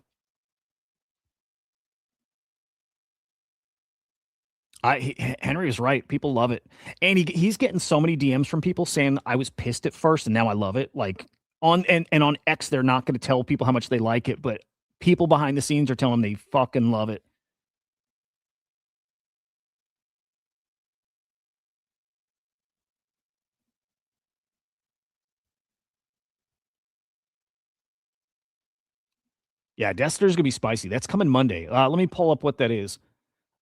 Henry is right. People love it. And he's getting so many DMs from people saying I was pissed at first and now I love it. Like on X, they're not going to tell people how much they like it, but people behind the scenes are telling them they fucking love it. Yeah, Deathster's gonna be spicy. That's coming Monday. Let me pull up what that is.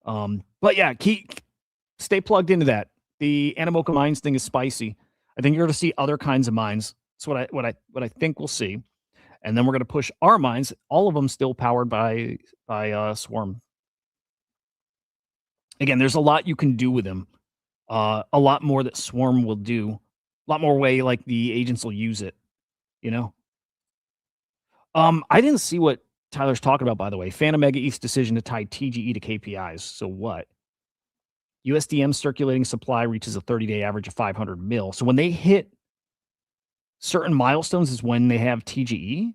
But yeah, stay plugged into that. The Animoca Mines thing is spicy. I think you're going to see other kinds of mines. That's what I think we'll see. And then we're going to push our mines, all of them still powered by Swarm. Again, there's a lot you can do with them. A lot more that Swarm will do. A lot more way like the agents will use it. You know. I didn't see what Tyler's talking about, by the way. Phantom Mega East decision to tie TGE to KPIs. So what? USDM circulating supply reaches a 30-day average of 500 mil. So when they hit certain milestones is when they have TGE?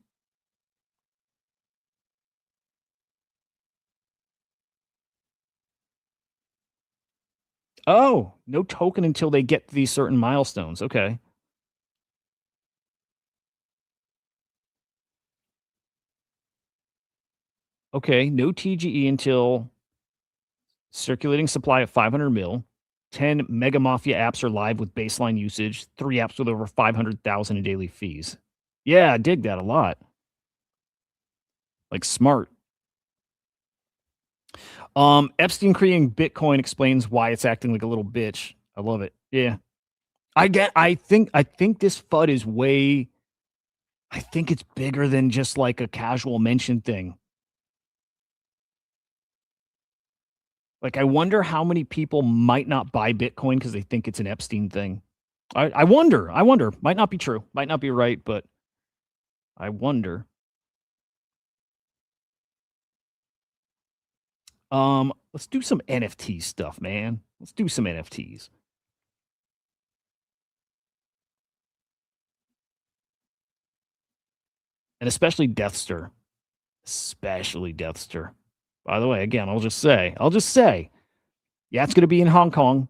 Oh, no token until they get these certain milestones. Okay. Okay, no TGE until circulating supply of 500 mil. 10 Mega Mafia apps are live with baseline usage. 3 apps with over 500,000 in daily fees. Yeah, I dig that a lot. Like smart. Epstein creating Bitcoin explains why it's acting like a little bitch. I love it. Yeah. I think this FUD is way, I think it's bigger than just like a casual mention thing. Like, I wonder how many people might not buy Bitcoin because they think it's an Epstein thing. I wonder. Might not be true. Might not be right, but I wonder. Let's do some NFT stuff, man. Let's do some NFTs. And especially Deathster. Especially Deathster. By the way, again, I'll just say, yeah, it's going to be in Hong Kong.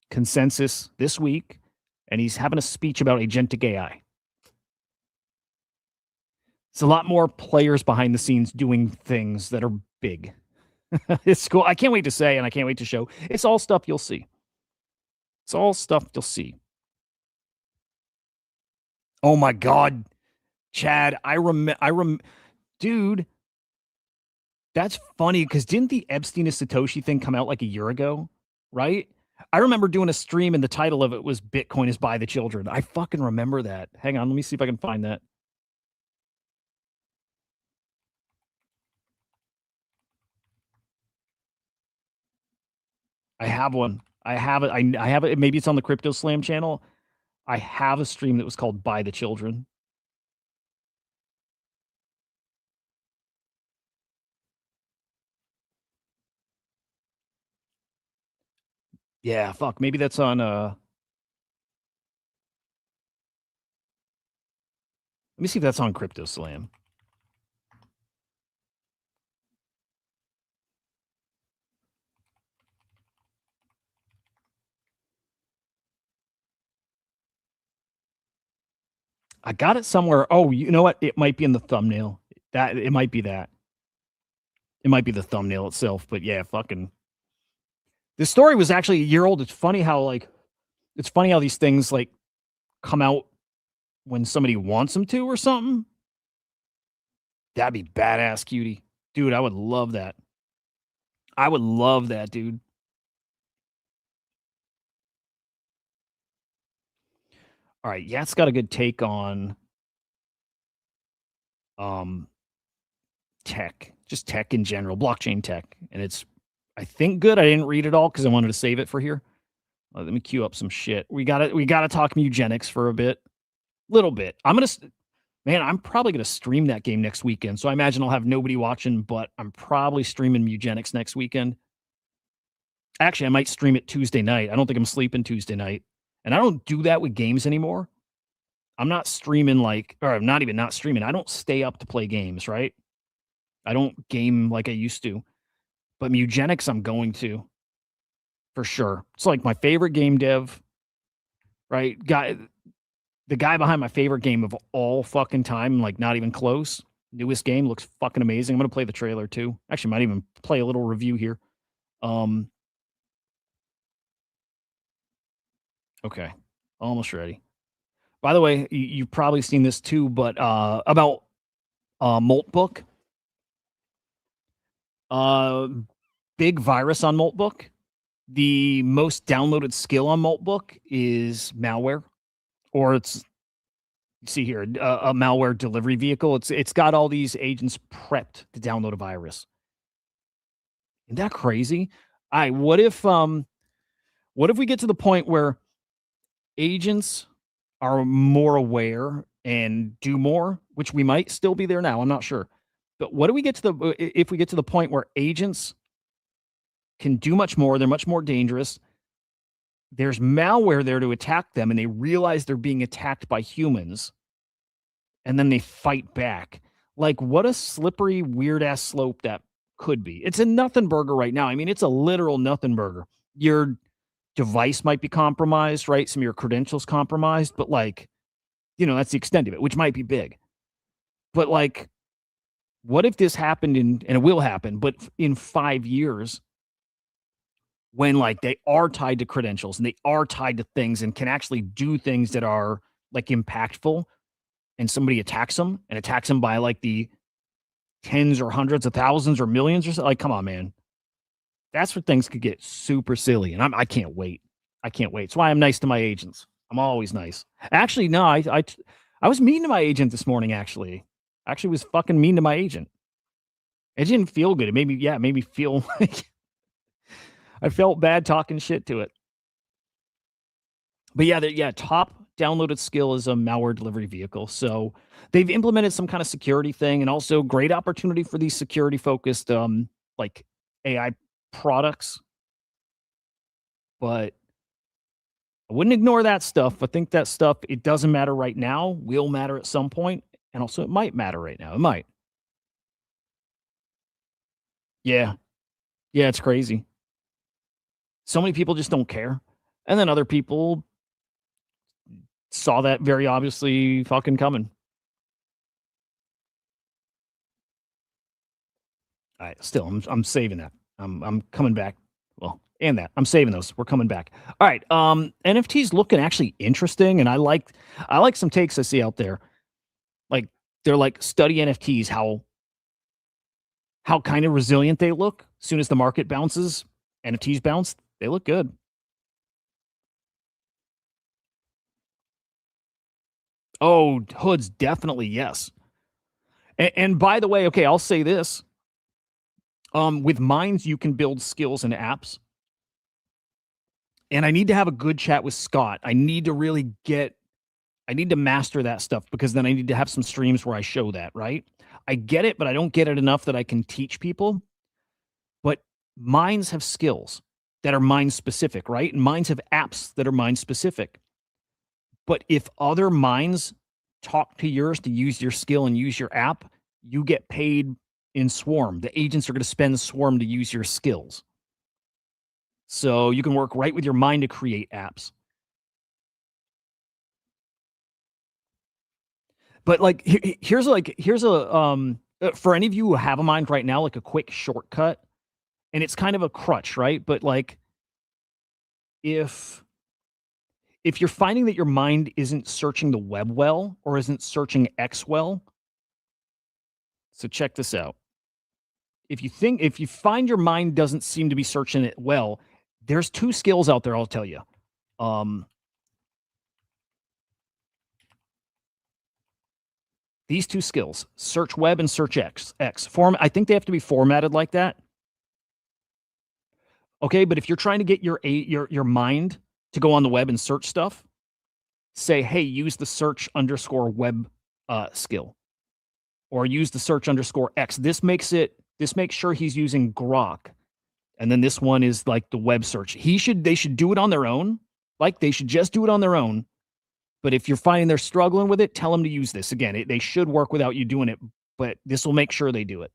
Consensus this week, and he's having a speech about agentic AI. It's a lot more players behind the scenes doing things that are big. It's cool. I can't wait to say, and I can't wait to show. It's all stuff you'll see. It's all stuff you'll see. Oh my God, Chad, dude, that's funny because didn't the Epstein to Satoshi thing come out like a year ago, right? I remember doing a stream and the title of it was Bitcoin is by the children. I fucking remember that. Hang on, let me see if I can find that. I have one. I have it. I have it. Maybe it's on the Crypto Slam channel. I have a stream that was called By the Children. Yeah, fuck. Maybe that's on let me see if that's on Crypto Slam. I got it somewhere. Oh, you know what? It might be in the thumbnail. It might be that. It might be the thumbnail itself, but yeah, fucking This story was actually a year old. It's funny how these things like come out when somebody wants them to or something. That'd be badass, cutie. Dude, I would love that. I would love that, dude. All right, Yat's got a good take on tech, just tech in general, blockchain tech, and it's, I think, good. I didn't read it all because I wanted to save it for here. Let me queue up some shit. We gotta talk eugenics for a little bit. I'm probably gonna stream that game next weekend. So I imagine I'll have nobody watching, but I'm probably streaming eugenics next weekend. Actually, I might stream it Tuesday night. I don't think I'm sleeping Tuesday night. And I don't do that with games anymore. I'm not streaming or not even not streaming. I don't stay up to play games, right? I don't game like I used to. But eugenics, I'm going to. For sure. It's like my favorite game dev, right? The guy behind my favorite game of all fucking time, like not even close. Newest game looks fucking amazing. I'm going to play the trailer too. Actually, might even play a little review here. Okay, almost ready. By the way, you've probably seen this too, but about Moltbook. Big virus on Moltbook. The most downloaded skill on Moltbook is malware, or it's, see here, a malware delivery vehicle. It's got all these agents prepped to download a virus. Isn't that crazy? All right, what if we get to the point where agents are more aware and do more, which we might still be there now. I'm not sure. But if we get to the point where agents can do much more, they're much more dangerous. There's malware there to attack them, and they realize they're being attacked by humans, and then they fight back. Like, what a slippery, weird-ass slope that could be. It's a nothing burger right now. I mean, it's a literal nothing burger. Your device might be compromised, right? Some of your credentials compromised, but that's the extent of it, which might be big. But what if this happened and it will happen, but in 5 years, when they are tied to credentials and they are tied to things and can actually do things that are impactful, and somebody attacks them by the tens or hundreds of thousands or millions or so, come on, man. That's where things could get super silly, and I can't wait. I can't wait. That's why I'm nice to my agents. I'm always nice. Actually, no, I was mean to my agent this morning. Actually was fucking mean to my agent. It didn't feel good. It made me feel like I felt bad talking shit to it. But top downloaded skill is a malware delivery vehicle. So they've implemented some kind of security thing, and also great opportunity for these security focused AI products. But I wouldn't ignore that stuff. I think that stuff, it doesn't matter right now, will matter at some point, and also it might matter right now. It might. Yeah, it's crazy. So many people just don't care, and then other people saw that very obviously fucking coming. All right, still, I'm saving that. I'm coming back. Well, and that I'm saving those. We're coming back. All right. NFTs looking actually interesting, and I like some takes I see out there. They're study NFTs, how kind of resilient they look. As soon as the market bounces, NFTs bounce. They look good. Oh, hoods, definitely yes. And by the way, okay, I'll say this. With Minds, you can build skills and apps. And I need to have a good chat with Scott. I need to master that stuff, because then I need to have some streams where I show that, right? I get it, but I don't get it enough that I can teach people. But Minds have skills that are mind specific, right? And Minds have apps that are mind specific. But if other minds talk to yours to use your skill and use your app, you get paid in Swarm. The agents are going to spend Swarm to use your skills. So you can work right with your mind to create apps. But here's a for any of you who have a mind right now, a quick shortcut, and it's kind of a crutch, right? But if you're finding that your mind isn't searching the web well or isn't searching X well, so check this out. If you find your mind doesn't seem to be searching it well, there's two skills out there, I'll tell you. These two skills, search web and search X. I think they have to be formatted like that. Okay, but if you're trying to get your mind to go on the web and search stuff, say, hey, use the search underscore web skill, or use the search underscore X. This makes sure he's using Grok, and then this one is like the web search. They should do it on their own. Like they should just do it on their own. But if you're finding they're struggling with it, tell them to use this. Again, they should work without you doing it, but this will make sure they do it.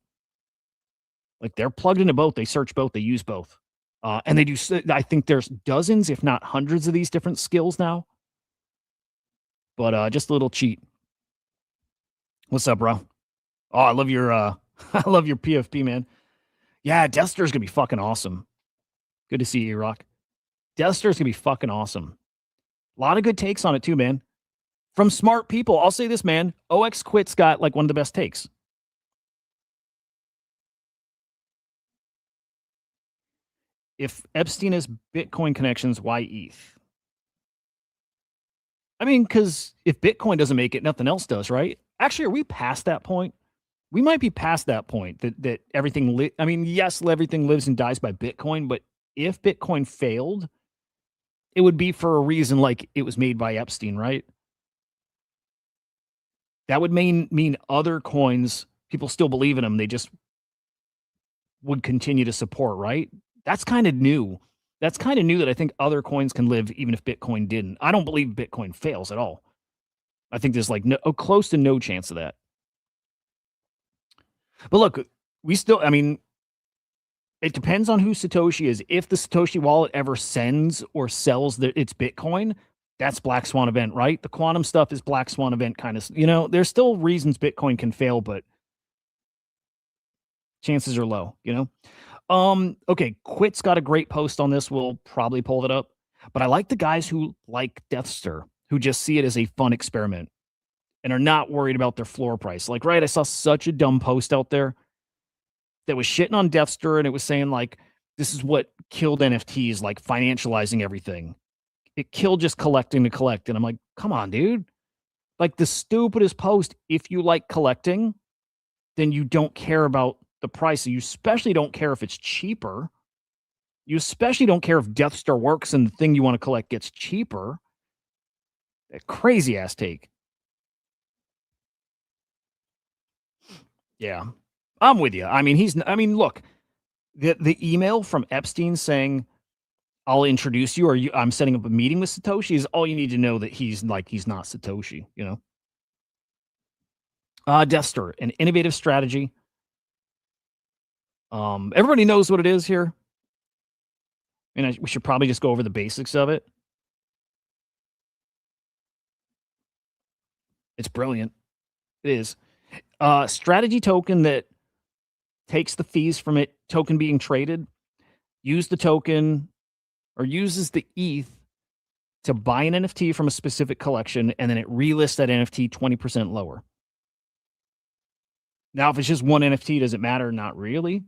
Like they're plugged into both. They search both. They use both. And they do. I think there's dozens, if not hundreds of these different skills now. But just a little cheat. What's up, bro? Oh, I love your I love your PFP, man. Yeah, Death Star's gonna be fucking awesome. Good to see you, Rock. Death Star's gonna be fucking awesome. A lot of good takes on it too, man. From smart people. I'll say this, man. OX Quit's got like one of the best takes. If Epstein has Bitcoin connections, why ETH? I mean, because if Bitcoin doesn't make it, nothing else does, right? Actually, are we past that point? We might be past that point that everything. Yes, everything lives and dies by Bitcoin, but if Bitcoin failed, it would be for a reason like it was made by Epstein, right? That would mean other coins, people still believe in them. They just would continue to support, right? That's kind of new. That's kind of new that I think other coins can live even if Bitcoin didn't. I don't believe Bitcoin fails at all. I think there's like close to no chance of that. But look, it depends on who Satoshi is. If the Satoshi wallet ever sends or sells its Bitcoin, that's Black Swan event, right? The quantum stuff is Black Swan event kind of, there's still reasons Bitcoin can fail, but chances are low, Okay, Quit's got a great post on this. We'll probably pull it up. But I like the guys who like Deathster, who just see it as a fun experiment and are not worried about their floor price. Like, right, I saw such a dumb post out there that was shitting on Deathster, and it was saying, like, this is what killed NFTs, like financializing everything. It killed just collecting to collect. And I'm like, come on, dude. Like, the stupidest post. If you like collecting, then you don't care about the price. You especially don't care if it's cheaper. You especially don't care if Deathstar works and the thing you want to collect gets cheaper. A crazy ass take. Yeah, I'm with you. Look, the email from Epstein saying, I'll introduce you, or I'm setting up a meeting with Satoshi is all you need to know that he's not Satoshi, Deathstar, an innovative strategy. Everybody knows what it is here. We should probably just go over the basics of it. It's brilliant. It is. Strategy token that takes the fees from it, token being traded, use the token or uses the ETH to buy an NFT from a specific collection, and then it relists that NFT 20% lower. Now, if it's just one NFT, does it matter? Not really.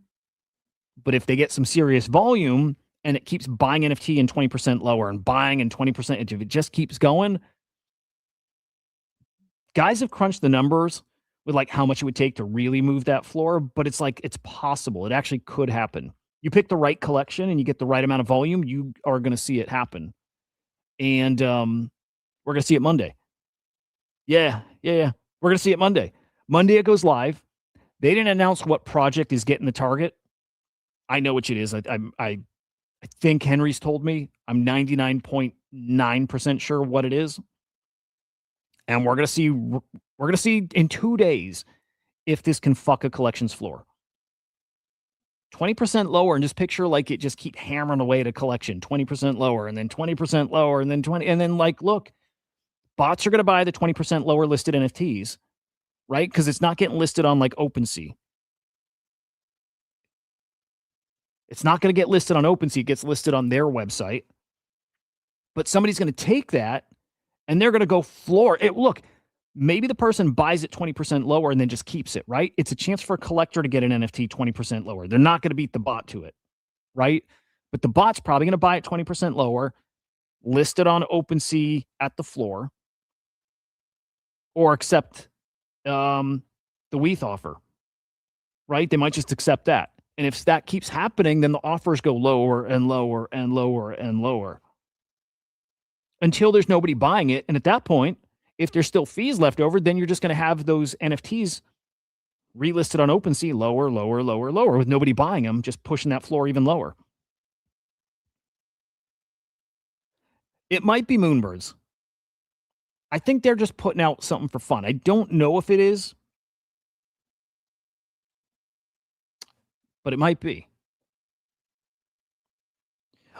But if they get some serious volume and it keeps buying NFT and 20% lower and buying and 20%, if it just keeps going, guys have crunched the numbers with like how much it would take to really move that floor, but it's like, it's possible. It actually could happen. You pick the right collection and you get the right amount of volume, you are going to see it happen. And we're going to see it Monday. Yeah. We're going to see it Monday. Monday it goes live. They didn't announce what project is getting the target. I know which it is. I think Henry's told me. I'm 99.9% sure what it is. And we're going to see in 2 days if this can fuck a collections floor. 20% lower, and just picture like it just keep hammering away at a collection. 20% lower, and then 20% lower, and then 20, and then like, look, bots are going to buy the 20% lower listed NFTs, right? Because it's not getting listed on like OpenSea. It's not going to get listed on OpenSea. It gets listed on their website. But somebody's going to take that and they're going to go floor it. Look, maybe the person buys it 20% lower and then just keeps it, right? It's a chance for a collector to get an NFT 20% lower. They're not going to beat the bot to it, right? But the bot's probably going to buy it 20% lower, list it on OpenSea at the floor, or accept the WETH offer, right? They might just accept that. And if that keeps happening, then the offers go lower and lower and lower and lower until there's nobody buying it. And at that point, if there's still fees left over, then you're just going to have those NFTs relisted on OpenSea lower, lower, lower, lower with nobody buying them, just pushing that floor even lower. It might be Moonbirds. I think they're just putting out something for fun. I don't know if it is, but it might be.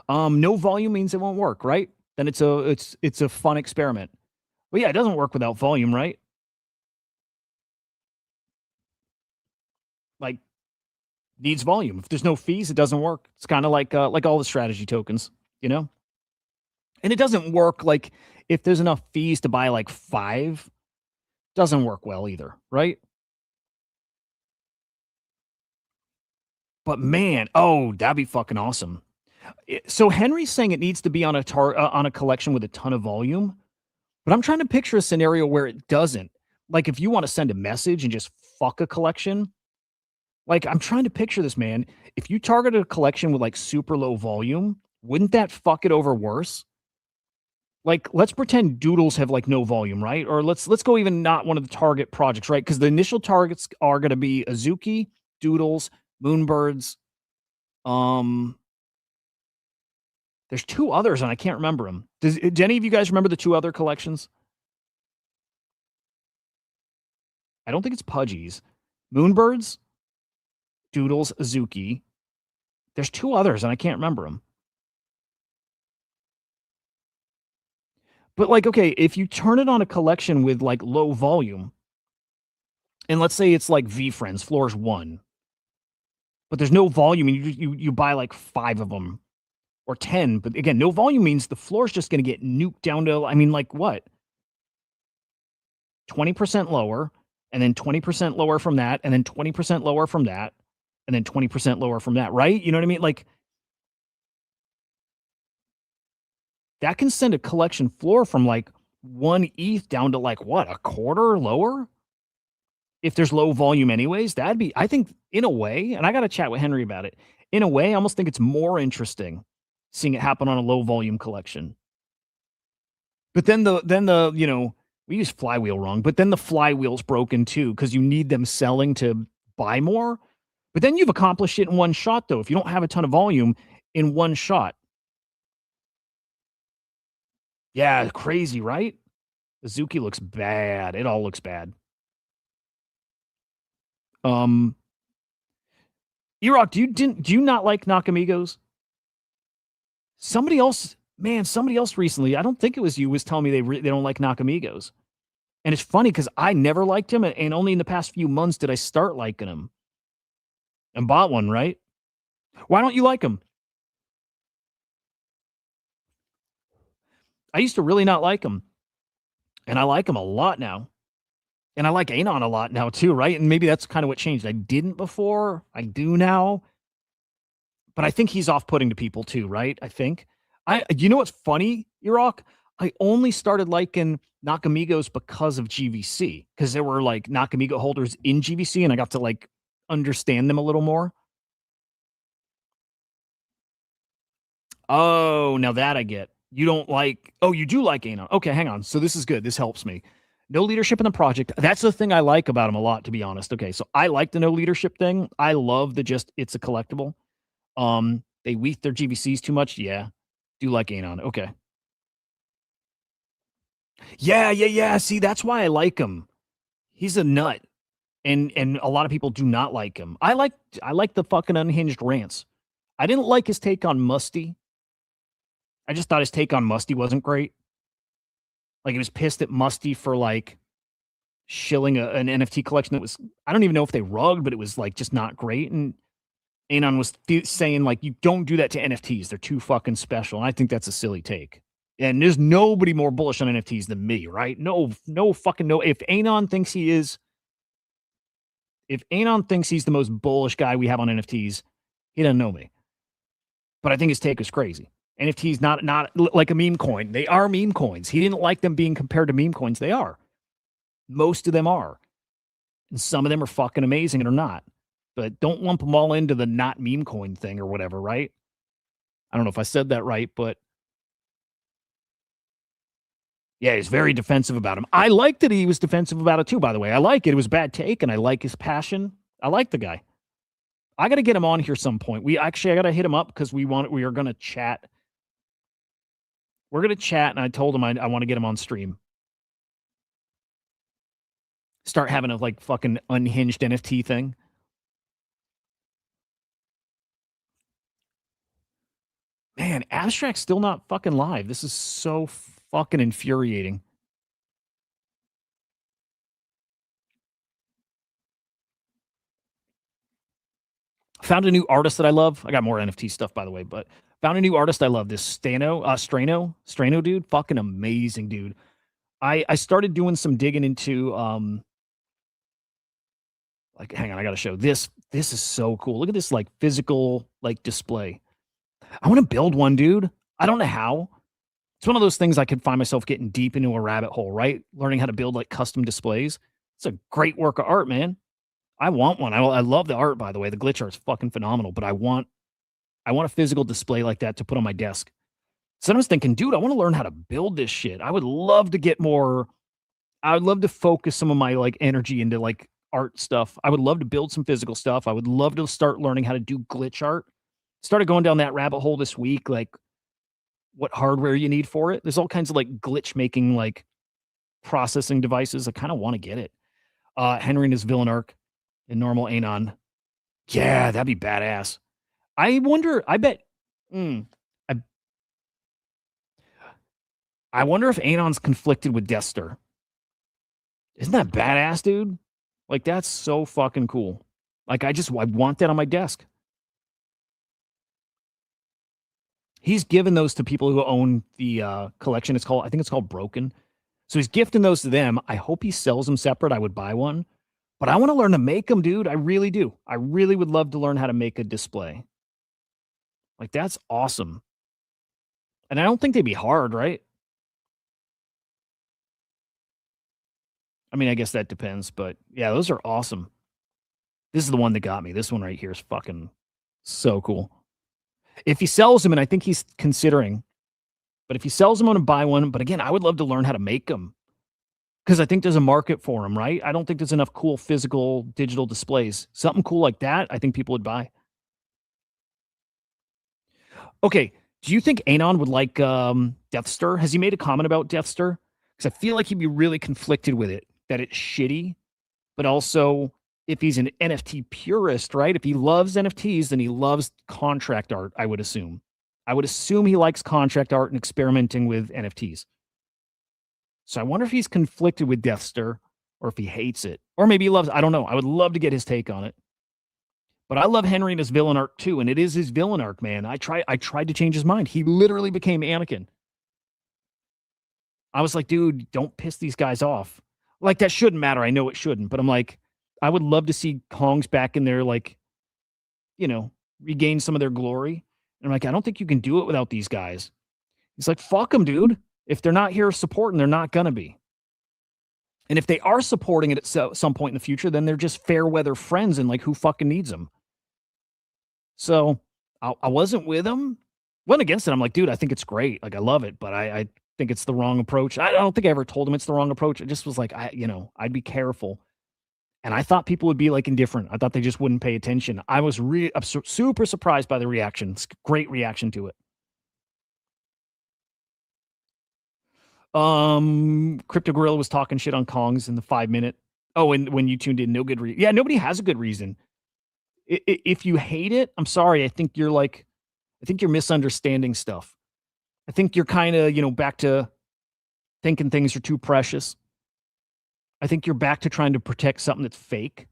No volume means it won't work, right? Then it's a fun experiment. But yeah, it doesn't work without volume, right? Like, needs volume. If there's no fees, it doesn't work. It's kind of like all the strategy tokens, you know? And it doesn't work like if there's enough fees to buy like 5, doesn't work well either, right? But man, oh, that'd be fucking awesome. So Henry's saying it needs to be on a collection with a ton of volume, but I'm trying to picture a scenario where it doesn't. Like if you want to send a message and just fuck a collection, like I'm trying to picture this, man. If you targeted a collection with like super low volume, wouldn't that fuck it over worse? Like, let's pretend doodles have like no volume, right? Or let's go even not one of the target projects, right? Because the initial targets are going to be Azuki, doodles, Moonbirds. There's 2 others and I can't remember them. Do any of you guys remember the 2 other collections? I don't think it's Pudgies. Moonbirds, doodles, Azuki. There's 2 others and I can't remember them. But like, okay, if you turn it on a collection with like low volume, and let's say it's like V Friends, floors 1, but there's no volume, and you buy like 5 of them or 10. But again, no volume means the floor is just going to get nuked down to, I mean, like what? 20% lower, and then 20% lower from that, and then 20% lower from that, and then 20% lower from that, right? You know what I mean? Like, that can send a collection floor from like 1 ETH down to like what, a quarter lower? If there's low volume anyways, that'd be, I think in a way, and I got to chat with Henry about it. In a way, I almost think it's more interesting seeing it happen on a low volume collection. But then the, you know, we use flywheel wrong, but then the flywheel's broken too, because you need them selling to buy more. But then you've accomplished it in one shot though. If you don't have a ton of volume in one shot. Yeah, crazy, right? Azuki looks bad. It all looks bad. Erock, do you not like Nakamigos? Somebody else recently, I don't think it was you, was telling me they don't like Nakamigos. And it's funny because I never liked him, and only in the past few months did I start liking him. And bought one, right? Why don't you like him? I used to really not like him. And I like him a lot now. And I like Anon a lot now too, right? And maybe that's kind of what changed. I didn't before. I do now. But I think he's off-putting to people too, right? I think. You know what's funny, Iraq? I only started liking Nakamigos because of GVC. Because there were like Nakamigo holders in GVC and I got to like understand them a little more. Oh, now that I get. You don't like, oh, you do like Anon. Okay, hang on. So this is good. This helps me. No leadership in the project. That's the thing I like about him a lot, to be honest. Okay, so I like the no leadership thing. I love the just, it's a collectible. They weak their GVCs too much. Yeah. Do like Anon. Okay. Yeah. See, that's why I like him. He's a nut. And a lot of people do not like him. I like the fucking unhinged rants. I didn't like his take on Musty. I just thought his take on Musty wasn't great. Like he was pissed at Musty for like shilling an NFT collection that was, I don't even know if they rugged, but it was like just not great. And Anon was saying like, you don't do that to NFTs. They're too fucking special. And I think that's a silly take. And there's nobody more bullish on NFTs than me, right? No fucking no. If Anon thinks he's the most bullish guy we have on NFTs, he doesn't know me. But I think his take is crazy. NFTs not like a meme coin. They are meme coins. He didn't like them being compared to meme coins. They are. Most of them are. And some of them are fucking amazing and are not. But don't lump them all into the not meme coin thing or whatever, right? I don't know if I said that right, but yeah, he's very defensive about him. I liked that he was defensive about it too, by the way. I like it. It was a bad take, and I like his passion. I like the guy. I got to get him on here some point. I got to hit him up because we are going to chat. We're going to chat, and I told him I want to get him on stream. Start having a like fucking unhinged NFT thing. Man, Abstract's still not fucking live. This is so fucking infuriating. Found a new artist that I love. I got more NFT stuff, by the way, but found a new artist I love. This Strano dude. Fucking amazing, dude. I started doing some digging into like, hang on, I gotta show this. This is so cool. Look at this like physical like display. I want to build one, dude. I don't know how. It's one of those things I could find myself getting deep into a rabbit hole, right? Learning how to build like custom displays. It's a great work of art, man. I want one. I love the art, by the way. The glitch art's fucking phenomenal, but I want a physical display like that to put on my desk. So I was thinking, dude, I want to learn how to build this shit. I would love to get more. I would love to focus some of my like energy into like art stuff. I would love to build some physical stuff. I would love to start learning how to do glitch art. Started going down that rabbit hole this week, like what hardware you need for it. There's all kinds of like glitch making, like processing devices. I kind of want to get it. Henry and his villain arc in normal Anon. Yeah, that'd be badass. I wonder, I bet, I wonder if Anon's conflicted with Deathster. Isn't that badass, dude? Like, that's so fucking cool. Like, I want that on my desk. He's given those to people who own the collection. I think it's called Broken. So he's gifting those to them. I hope he sells them separate. I would buy one. But I want to learn to make them, dude. I really do. I really would love to learn how to make a display. Like, that's awesome. And I don't think they'd be hard, right? I mean, I guess that depends. But yeah, those are awesome. This is the one that got me. This one right here is fucking so cool. If he sells them, and I think he's considering, but if he sells them, I'm going to buy one. But again, I would love to learn how to make them because I think there's a market for them, right? I don't think there's enough cool physical digital displays. Something cool like that, I think people would buy. Okay, do you think Anon would like Deathster? Has he made a comment about Deathster? Because I feel like he'd be really conflicted with it, that it's shitty, but also if he's an NFT purist, right? If he loves NFTs, then he loves contract art, I would assume. I would assume he likes contract art and experimenting with NFTs. So I wonder if he's conflicted with Deathster or if he hates it. Or maybe he loves it. I don't know. I would love to get his take on it. But I love Henry and his villain arc too, and it is his villain arc, man. I tried to change his mind. He literally became Anakin. I was like, dude, don't piss these guys off. Like, that shouldn't matter. I know it shouldn't, but I'm like, I would love to see Kong's back in there, like, you know, regain some of their glory. And I'm like, I don't think you can do it without these guys. He's like, fuck them, dude. If they're not here supporting, they're not going to be. And if they are supporting it at some point in the future, then they're just fair weather friends and like, who fucking needs them? So I wasn't with him. Went against it. I'm like, dude, I think it's great. Like, I love it, but I think it's the wrong approach. I don't think I ever told him it's the wrong approach. It just was like, I'd be careful. And I thought people would be like indifferent. I thought they just wouldn't pay attention. I was super surprised by the reaction. It's great reaction to it. Crypto Gorilla was talking shit on Kongs in the 5-minute. Oh, and when you tuned in, no good reason. Yeah, nobody has a good reason. If you hate it, I'm sorry. I think you're misunderstanding stuff. I think you're kind of, back to thinking things are too precious. I think you're back to trying to protect something that's fake.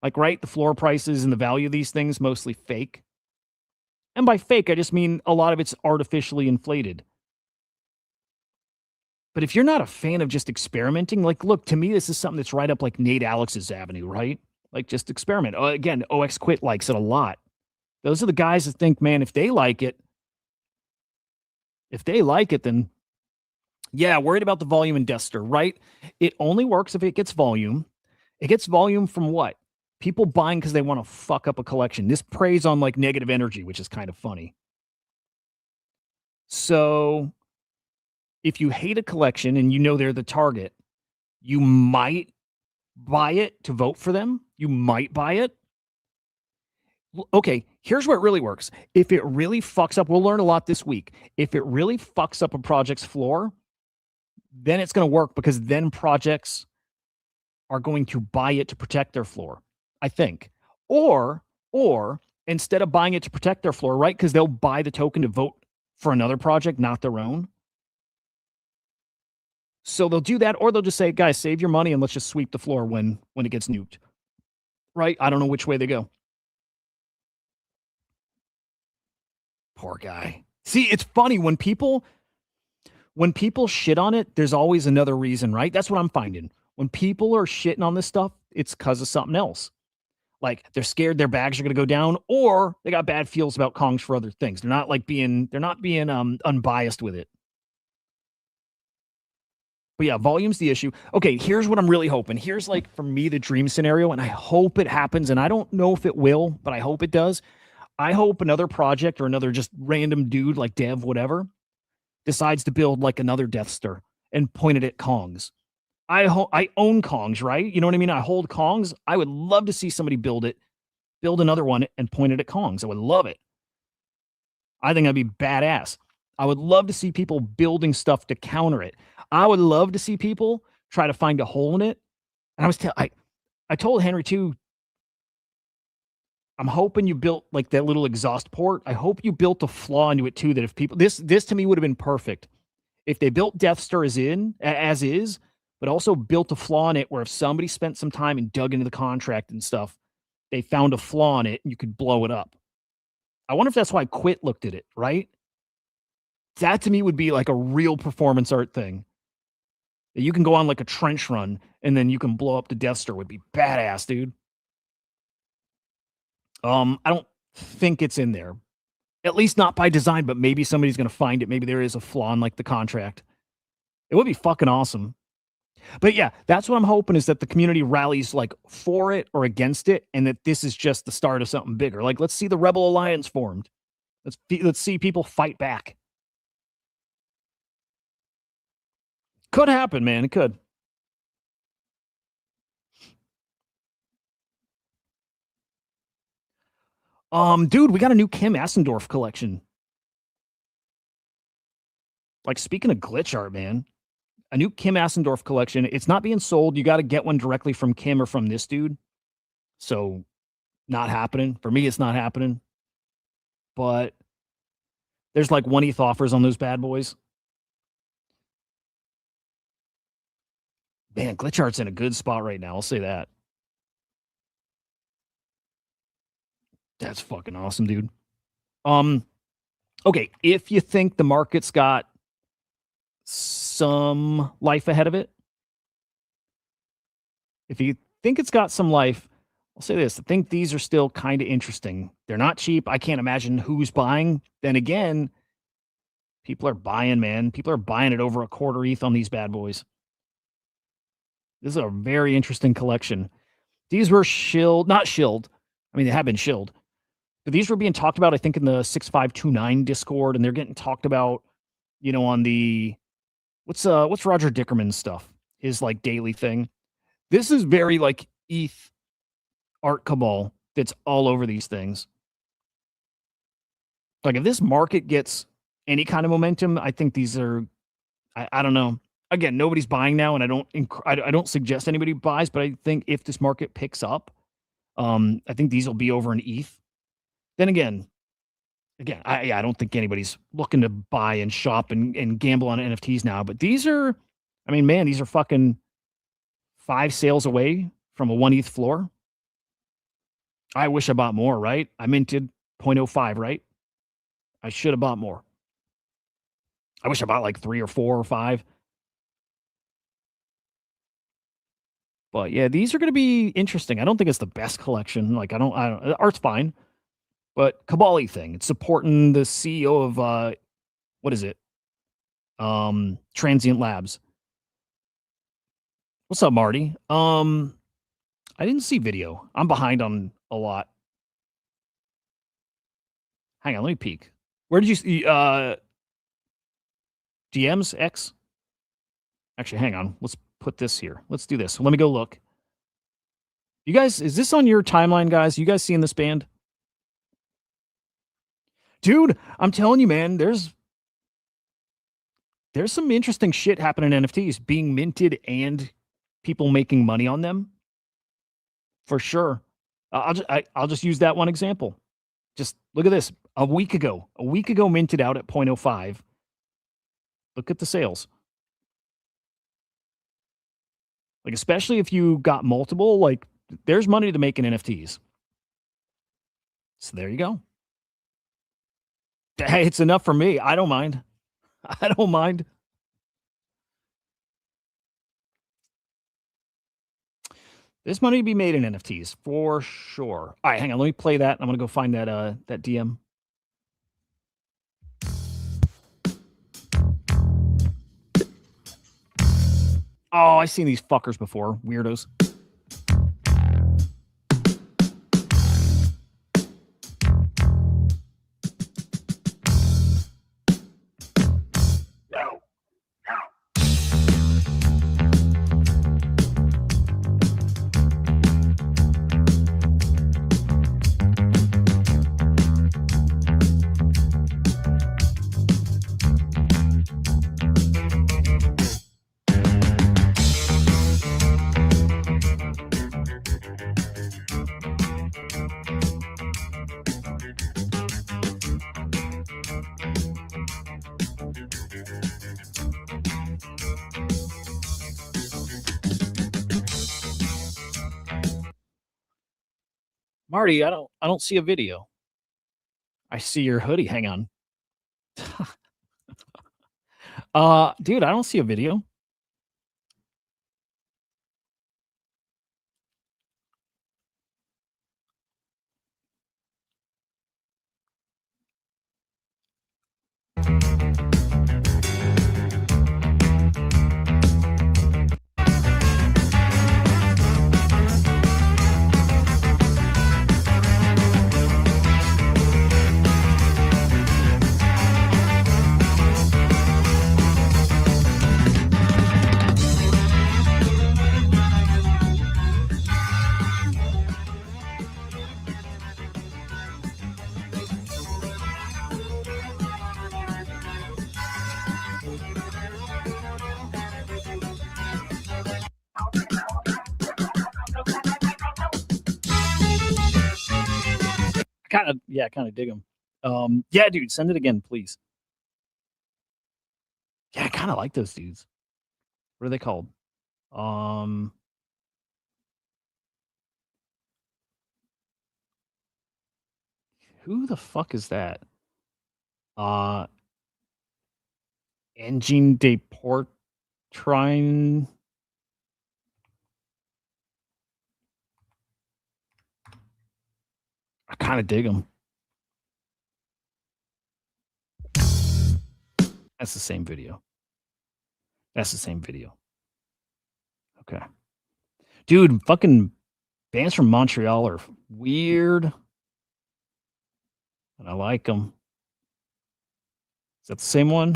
Like, right, the floor prices and the value of these things, mostly fake. And by fake, I just mean a lot of it's artificially inflated. But if you're not a fan of just experimenting, like, look, to me, this is something that's right up like Nate Alex's avenue, right? Like, just experiment. Again, OX Quit likes it a lot. Those are the guys that think, man, if they like it, then yeah, worried about the volume in Dester, right? It only works if it gets volume. It gets volume from what? People buying because they want to fuck up a collection. This preys on like negative energy, which is kind of funny. So if you hate a collection and you know they're the target, you might buy it to vote for them. You might buy it. Okay, here's where it really works. If it really fucks up, we'll learn a lot this week. If it really fucks up a project's floor, then it's going to work because then projects are going to buy it to protect their floor, I think. Or instead of buying it to protect their floor, right? Because they'll buy the token to vote for another project, not their own. So they'll do that, or they'll just say, guys, save your money and let's just sweep the floor when it gets nuked. Right? I don't know which way they go. Poor guy. See, it's funny when people shit on it, there's always another reason, right? That's what I'm finding. When people are shitting on this stuff, it's because of something else. Like they're scared their bags are going to go down, or they got bad feels about Kongs for other things. They're not being unbiased with it. But yeah, volume's the issue. Okay, here's what I'm really hoping. Here's like, for me, the dream scenario, and I hope it happens, and I don't know if it will, but I hope it does. I hope another project or another just random dude like Dev, whatever, decides to build like another Death Star and point it at Kongs. I own Kongs, right? You know what I mean? I hold Kongs. I would love to see somebody build another one and point it at Kongs. I would love it. I think that'd be badass. I would love to see people building stuff to counter it. I would love to see people try to find a hole in it. And I told Henry too, I'm hoping you built like that little exhaust port. I hope you built a flaw into it too, that if people, this to me would have been perfect. If they built Death Star as is, but also built a flaw in it where if somebody spent some time and dug into the contract and stuff, they found a flaw in it and you could blow it up. I wonder if that's why Quit looked at it, right? That to me would be like a real performance art thing. You can go on like a trench run and then you can blow up the Death Star. Would be badass, dude. I don't think it's in there. At least not by design, but maybe somebody's going to find it. Maybe there is a flaw in like the contract. It would be fucking awesome. But yeah, that's what I'm hoping, is that the community rallies like for it or against it, and that this is just the start of something bigger. Like, let's see the Rebel Alliance formed. Let's see people fight back. Could happen, man. It could. Dude, we got a new Kim Assendorf collection. Like, speaking of glitch art, man, a new Kim Assendorf collection. It's not being sold. You got to get one directly from Kim or from this dude. So, not happening. For me, it's not happening. But there's like 1 ETH offers on those bad boys. Man, glitch art's in a good spot right now. I'll say that. That's fucking awesome, dude. Okay, if you think the market's got some life ahead of it, if you think it's got some life, I'll say this. I think these are still kind of interesting. They're not cheap. I can't imagine who's buying. Then again, people are buying, man. People are buying it over a quarter ETH on these bad boys. This is a very interesting collection. These were not shilled. I mean, they have been shilled. But these were being talked about, I think, in the 6529 Discord, and they're getting talked about, you know, on the what's Roger Dickerman's stuff, his like daily thing. This is very like ETH art cabal that's all over these things. Like, if this market gets any kind of momentum, I think these are, I don't know. Again, nobody's buying now, and I don't suggest anybody buys, but I think if this market picks up, I think these will be over an ETH. Then again, I don't think anybody's looking to buy and shop and gamble on NFTs now. But these are, I mean, man, these are fucking 5 sales away from a 1 ETH floor. I wish I bought more, right? I minted 0.05, right? I should have bought more. I wish I bought like 3 or 4 or 5. But yeah, these are going to be interesting. I don't think it's the best collection. Like I don't art's fine, but Kabali thing. It's supporting the CEO of what is it? Transient Labs. What's up, Marty? I didn't see video. I'm behind on a lot. Hang on, let me peek. Where did you see DMs X? Actually, hang on. Let's put this here. Let's do this. Let me go look. You guys, is this on your timeline, guys? You guys seeing this band? Dude, I'm telling you, man, there's some interesting shit happening in NFTs being minted and people making money on them. For sure. I'll just use that one example. Just look at this. A week ago minted out at 0.05. Look at the sales. Like, especially if you got multiple, like there's money to make in NFTs. So there you go. Hey, it's enough for me. I don't mind. I don't mind. There's money to be made in NFTs for sure. All right, hang on. Let me play that. I'm gonna go find that that DM. Oh, I've seen these fuckers before. Weirdos. Marty, I don't see a video. I see your hoodie. Hang on. Dude, I don't see a video. Kind of dig them. Yeah, dude, send it again, please. Yeah, I kind of like those dudes. What are they called? Who the fuck is that? Engine de Portrine. I kind of dig them. That's the same video. That's the same video. Okay. Dude, fucking bands from Montreal are weird. And I like them. Is that the same one?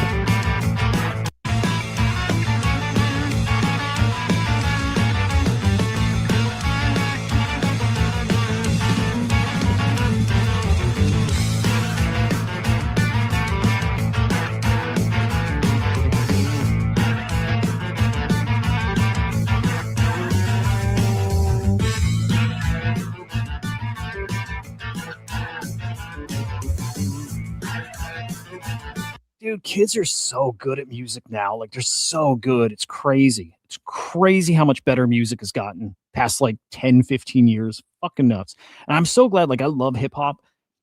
Dude, kids are so good at music now. Like, they're so good. It's crazy. It's crazy how much better music has gotten past like 10, 15 years. Fucking nuts. And I'm so glad, like, I love hip hop,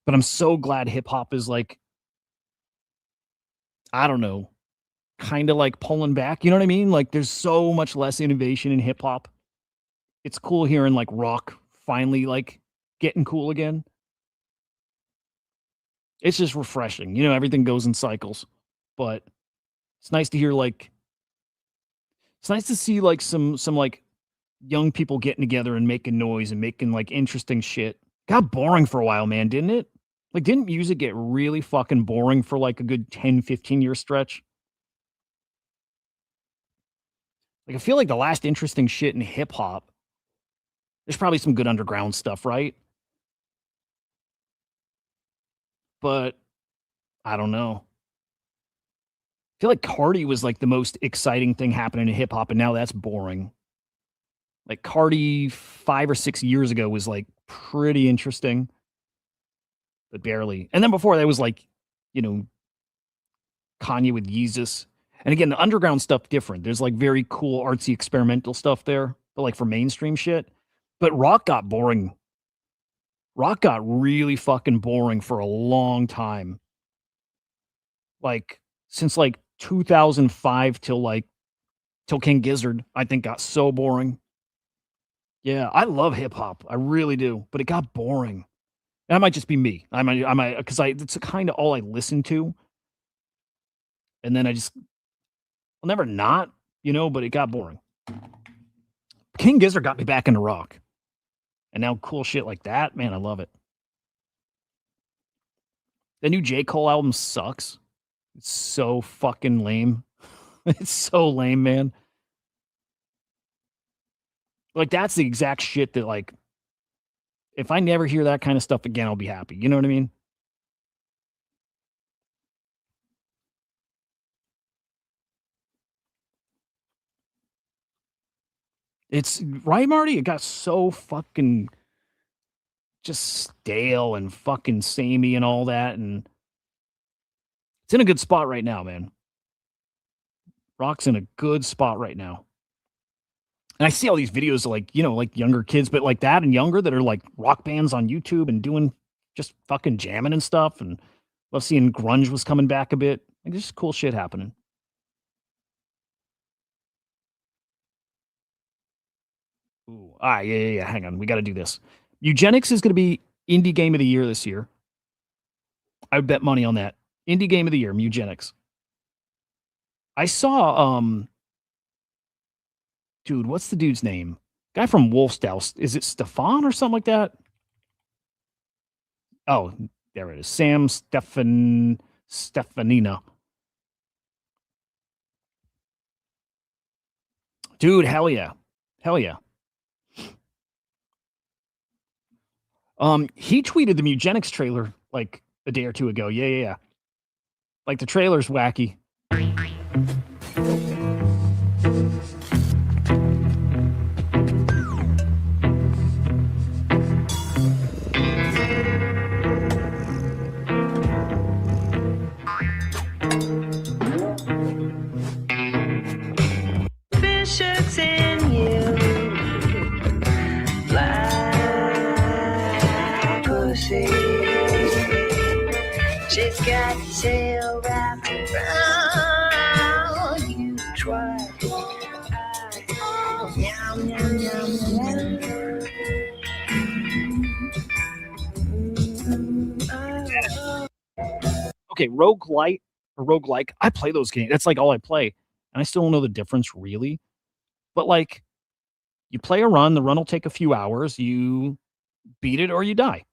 but I'm so glad hip hop is like, I don't know, kind of like pulling back. You know what I mean? Like, there's so much less innovation in hip hop. it's cool hearing like rock finally like getting cool again. It's just refreshing. You know, everything goes in cycles, but it's nice to hear like it's nice to see like some like young people getting together and making noise and making like interesting shit. Got boring for a while, man, didn't it? Like didn't music get really fucking boring for like a good 10, 15-year stretch? Like I feel like the last interesting shit in hip hop, there's probably some good underground stuff, right? But I don't know. I feel like Cardi was like the most exciting thing happening in hip hop, and now that's boring. Like Cardi 5 or 6 years ago was like pretty interesting, but barely. And then before that was like, you know, Kanye with Yeezus. And again, the underground stuff different. There's like very cool artsy experimental stuff there, but like for mainstream shit. But rock got boring. Rock got really fucking boring for a long time. Like since like 2005 till King Gizzard, I think got so boring. Yeah, I love hip hop. I really do, but it got boring. That might just be me. I might, because it's kind of all I listen to. And then I'll never not, you know, but it got boring. King Gizzard got me back into rock. And now cool shit like that, man, I love it. The new J. Cole album sucks. It's so fucking lame. It's so lame, man. Like, that's the exact shit that, like, if I never hear that kind of stuff again, I'll be happy. You know what I mean? It's right, Marty. It got so fucking just stale and fucking samey and all that. And it's in a good spot right now, man. Rock's in a good spot right now. And I see all these videos of like, you know, like younger kids, but like that and younger that are like rock bands on YouTube and doing just fucking jamming and stuff. And love seeing grunge was coming back a bit. Like, there's just cool shit happening. Ooh, yeah. Hang on. We got to do this. Eugenics is going to be indie game of the year this year. I would bet money on that. Indie game of the year, Eugenics. I saw, dude, what's the dude's name? Guy from Wolfstyle. Is it Stefan or something like that? Oh, there it is. Stefanina. Dude, hell yeah. Hell yeah. He tweeted the Eugenics trailer like a day or two ago. Yeah. Like the trailer's wacky. Bishops in you, black pussy. She's got your tail wrapped around you twice. Yum, yum, yum, yum. Okay, roguelite or roguelike. I play those games. That's like all I play. And I still don't know the difference really. But like, you play a run, the run will take a few hours, you beat it or you die.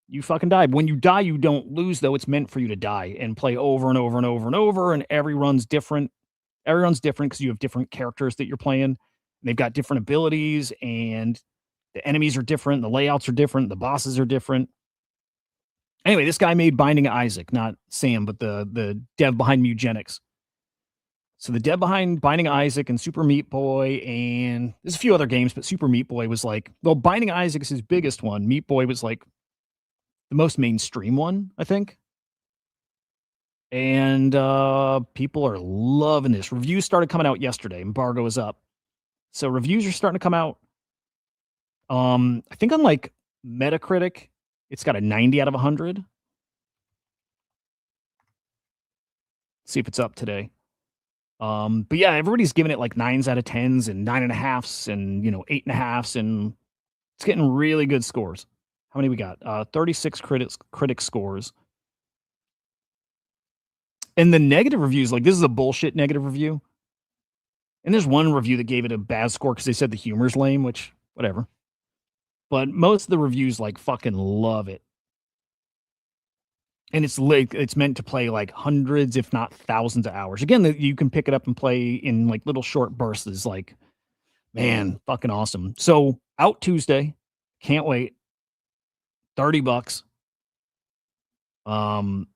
You fucking die. When you die, you don't lose, though. It's meant for you to die and play over and over and over and over. And every run's different. Everyone's different because you have different characters that you're playing. And they've got different abilities, and the enemies are different. The layouts are different. The bosses are different. Anyway, this guy made Binding of Isaac, not Sam, but the dev behind Eugenics. So the dev behind Binding of Isaac and Super Meat Boy, and there's a few other games, but Super Meat Boy was like, well, Binding of Isaac is his biggest one. Meat Boy was like the most mainstream one, I think. And people are loving this. Reviews started coming out yesterday. Embargo is up. So reviews are starting to come out. I think on like Metacritic, it's got a 90 out of 100. See if it's up today. But yeah, everybody's giving it like 9s out of 10s and 9.5s and 8.5s, and it's getting really good scores. How many we got? 36 critic scores. And the negative reviews, like this is a bullshit negative review. And there's one review that gave it a bad score because they said the humor's lame, which whatever. But most of the reviews like fucking love it. And it's meant to play like hundreds, if not thousands of hours. Again, you can pick it up and play in like little short bursts. Like, man, fucking awesome. So out Tuesday, can't wait. $30. I'm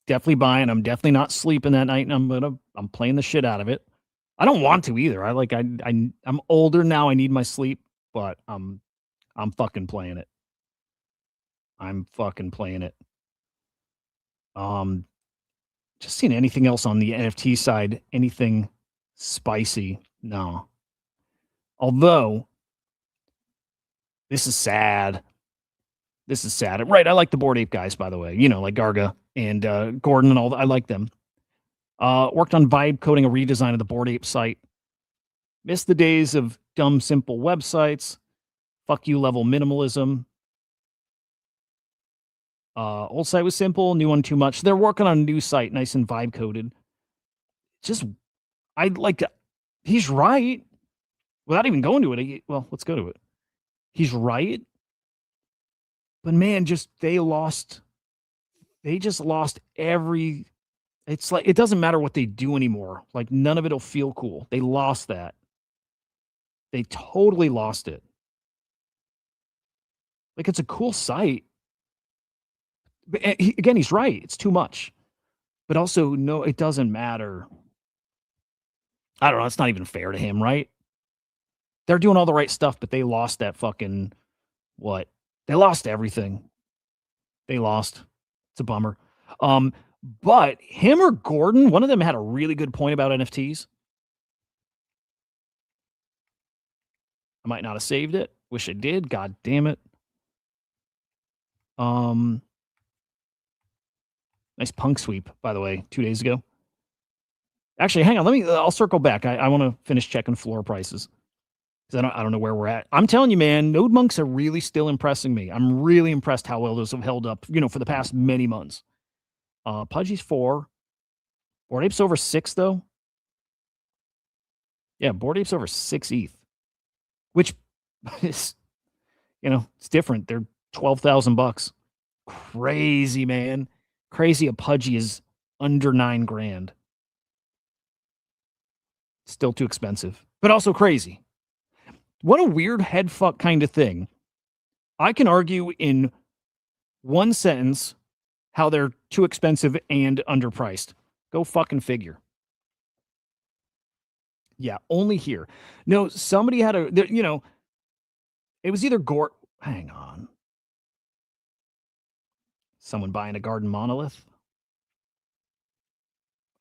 definitely buying. I'm definitely not sleeping that night, and I'm playing the shit out of it. I don't want to either. I'm older now. I need my sleep, but I'm fucking playing it. I'm fucking playing it. Just seeing anything else on the NFT side, anything spicy? No. Although this is sad. This is sad. Right, I like the Bored Ape guys, by the way. Like Garga and Gordon and all that. I like them. Worked on vibe coding a redesign of the Bored Ape site. Missed the days of dumb, simple websites. Fuck you level minimalism. Old site was simple, new one too much. They're working on a new site, nice and vibe coded. He's right. Without even going to it, let's go to it. He's right. But man, they just lost every. It's like it doesn't matter what they do anymore. Like none of it'll feel cool. They lost that. They totally lost it. Like it's a cool site. But again, he's right. It's too much. But also, no, it doesn't matter. I don't know. It's not even fair to him, right? They're doing all the right stuff, but they lost that fucking what? They lost everything. They lost. It's a bummer. But him or Gordon, one of them had a really good point about NFTs. I might not have saved it. Wish I did. God damn it. Nice punk sweep, by the way, 2 days ago. Actually, hang on. I'll circle back. I want to finish checking floor prices. Because I don't know where we're at. I'm telling you, man, Node Monks are really still impressing me. I'm really impressed how well those have held up, for the past many months. Pudgy's 4. Bored Ape's over 6, though. Yeah, Bored Ape's over 6 ETH. Which is, it's different. They're $12,000. Crazy, man. Crazy. A Pudgy is under $9,000. Still too expensive, but also crazy. What a weird head fuck kind of thing. I can argue in one sentence how they're too expensive and underpriced. Go fucking figure. Yeah, only here. No, somebody had it was either hang on. Someone buying a Garden Monolith?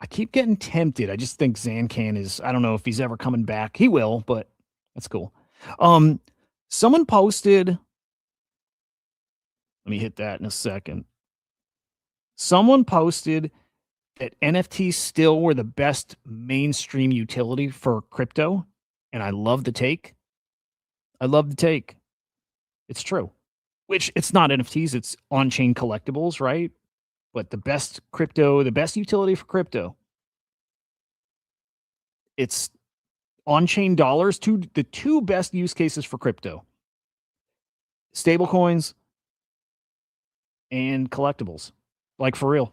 I keep getting tempted. I just think Zancan is, I don't know if he's ever coming back. He will, but that's cool. Someone posted, let me hit that in a second. Someone posted that NFTs still were the best mainstream utility for crypto, and I love the take. It's true. Which it's not NFTs, it's on-chain collectibles, right? But the best utility for crypto, it's on-chain dollars. The two best use cases for crypto: stablecoins and collectibles. Like for real.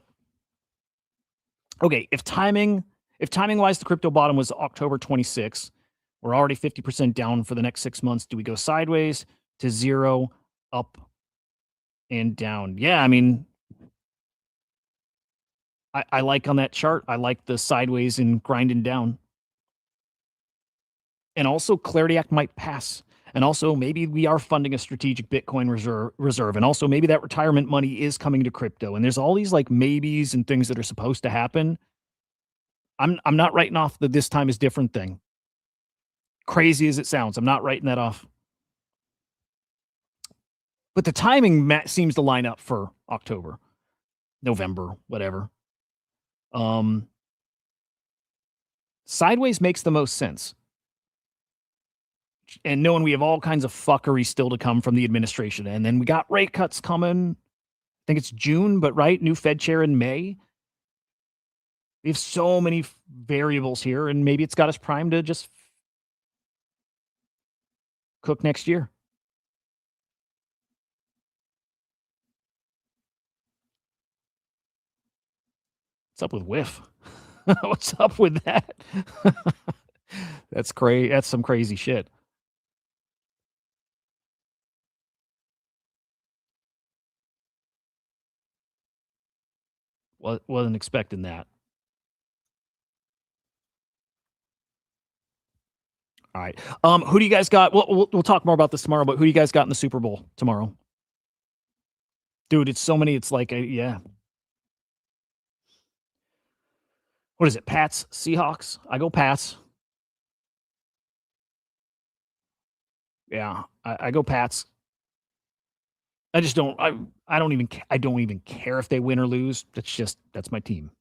Okay, if timing wise, the crypto bottom was October 26th. We're already 50% down for the next 6 months. Do we go sideways to zero, up, and down? Yeah, I mean, I like on that chart. I like the sideways and grinding down. And also, Clarity Act might pass. And also, maybe we are funding a strategic Bitcoin reserve. And also, maybe that retirement money is coming to crypto. And there's all these like maybes and things that are supposed to happen. I'm not writing off the this time is different thing. Crazy as it sounds, I'm not writing that off. But the timing seems to line up for October, November, whatever. Sideways makes the most sense. And knowing we have all kinds of fuckery still to come from the administration. And then we got rate cuts coming. I think it's June, but right, new Fed chair in May. We have so many variables here, and maybe it's got us primed to just cook next year. What's up with whiff? What's up with that? That's crazy. That's some crazy shit. Wasn't expecting that. All right. Who do you guys got? We'll talk more about this tomorrow, but who do you guys got in the Super Bowl tomorrow? Dude, it's so many. It's like, yeah. What is it? Pats, Seahawks? I go Pats. Yeah, I go Pats. I just don't. I don't even care if they win or lose. That's my team.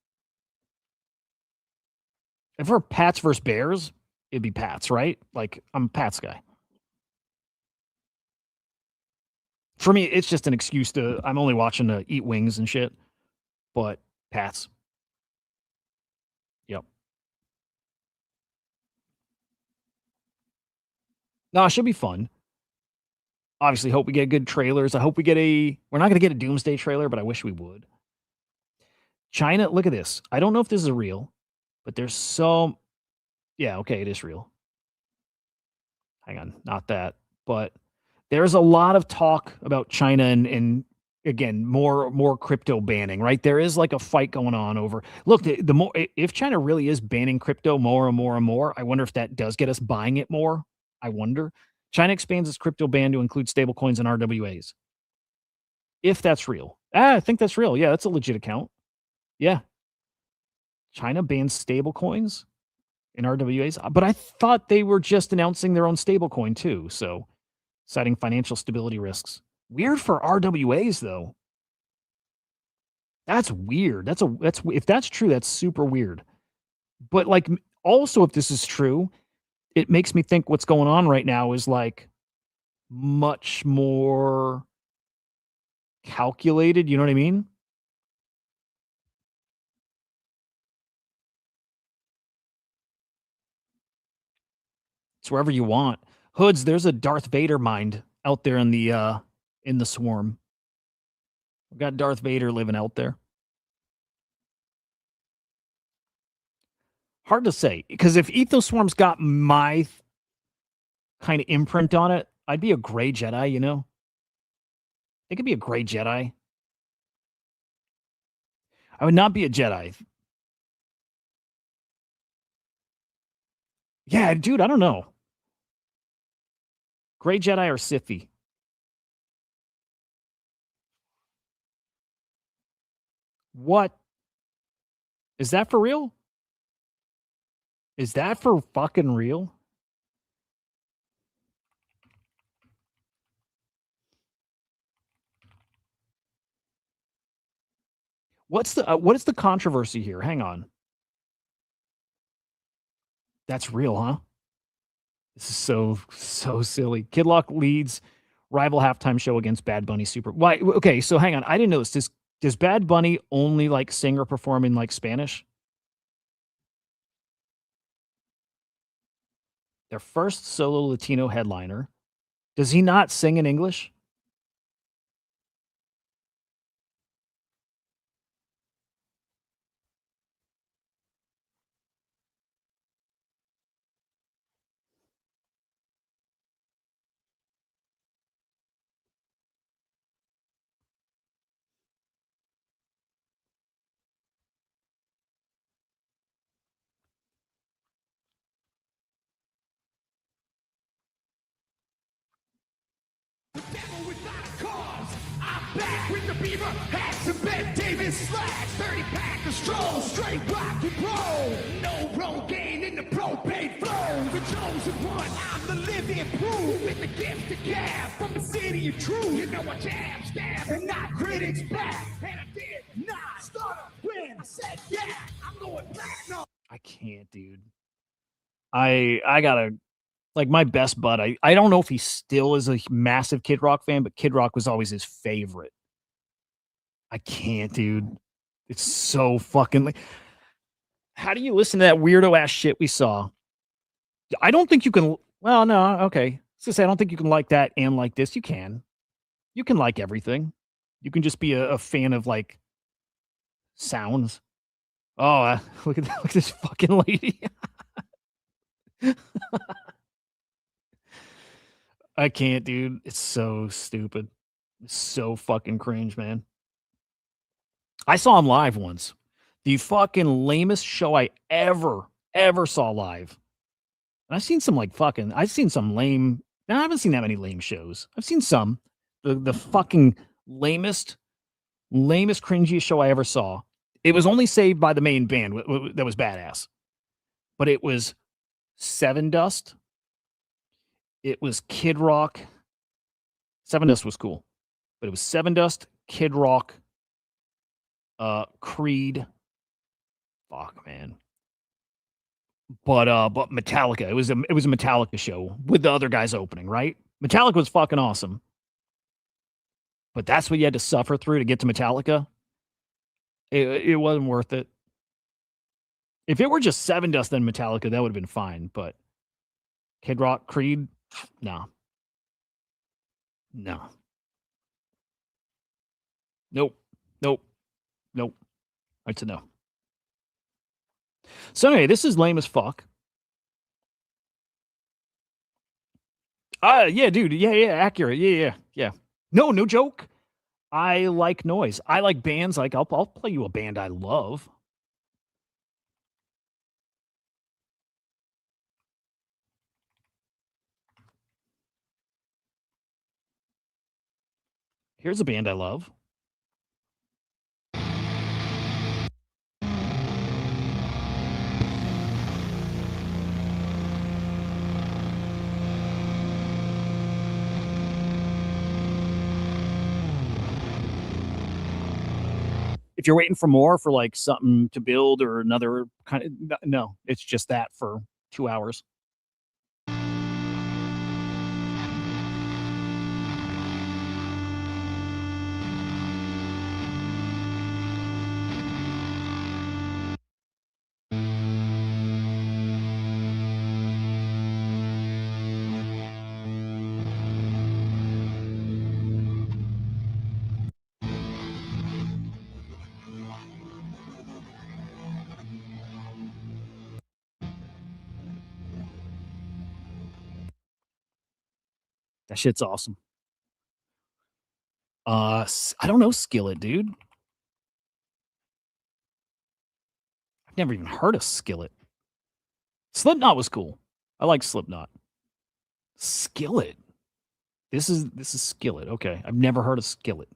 If we're Pats versus Bears, it'd be Pats, right? Like, I'm a Pats guy. For me, it's just an excuse to. I'm only watching to eat wings and shit. But Pats. Yep. No, it should be fun. Obviously, hope we get good trailers. I hope we get we're not going to get a Doomsday trailer, but I wish we would. China, look at this. I don't know if this is real, but there's so, yeah, okay, it is real. Hang on, not that. But there's a lot of talk about China and again, more crypto banning, right? There is like a fight going on over, look, the more, if China really is banning crypto more and more and more, I wonder if that does get us buying it more. I wonder. China expands its crypto ban to include stablecoins and RWAs. If that's real. I think that's real. Yeah, that's a legit account. Yeah. China bans stablecoins and RWAs. But I thought they were just announcing their own stablecoin too. So citing financial stability risks. Weird for RWAs though. That's weird. That's if that's true, that's super weird. But like also if this is true, it makes me think what's going on right now is like much more calculated. You know what I mean? It's wherever you want. Hoods, there's a Darth Vader mind out there in the swarm. We've got Darth Vader living out there. Hard to say, because if Ethos Swarm's got my kind of imprint on it, I'd be a gray Jedi, you know? It could be a gray Jedi. I would not be a Jedi. Yeah, dude, I don't know. Gray Jedi or Sithy? What? Is that for real? Is that for fucking real? What is the controversy here? Hang on. That's real, huh? This is so silly. Kid Lock leads rival halftime show against Bad Bunny Super. Why? Okay, so hang on. I didn't know this. Does Bad Bunny only like sing or perform in like Spanish? Their first solo Latino headliner. Does he not sing in English? I'm back with the beaver hats and Ben Davis slacks. 30-pack of stroll, straight rock and roll. No Rogaine in the propane flow. The chosen one, I'm the living proof. With the gift to gab from the city of truth. You know I jab, stab, and not critics back. And I did not start when I said yeah. I'm going platinum. I can't, dude. I gotta like my best bud. I don't know if he still is a massive Kid Rock fan, but Kid Rock was always his favorite. I can't, dude. It's so fucking like, how do you listen to that weirdo ass shit we saw? I don't think you can. Well, no, okay. I was gonna say I don't think you can like that and like this. You can. You can like everything. You can just be a fan of like sounds. Oh, look at this fucking lady. I can't, dude. It's so stupid. It's so fucking cringe, man. I saw him live once. The fucking lamest show I ever saw live. And I've seen some lame. No, I haven't seen that many lame shows. I've seen some. The fucking lamest, cringiest show I ever saw. It was only saved by the main band that was badass. But it was Seven Dust. It was Kid Rock. Seven Dust was cool. But it was Seven Dust, Kid Rock, Creed. Fuck, man. But Metallica. It was a Metallica show with the other guys opening, right? Metallica was fucking awesome. But that's what you had to suffer through to get to Metallica. It wasn't worth it. If it were just Seven Dust then Metallica, that would have been fine. But Kid Rock, Creed, no. No. Nope. I'd say no. So anyway, this is lame as fuck. Yeah, dude. Yeah, accurate. Yeah. No joke. I like noise. I like bands. Like I'll play you a band I love. Here's a band I love. If you're waiting for more for like something to build or another kind of no, it's just that for 2 hours. That shit's awesome. I don't know Skillet, dude. I've never even heard of Skillet. Slipknot was cool. I like Slipknot. Skillet. This is Skillet. Okay. I've never heard of Skillet.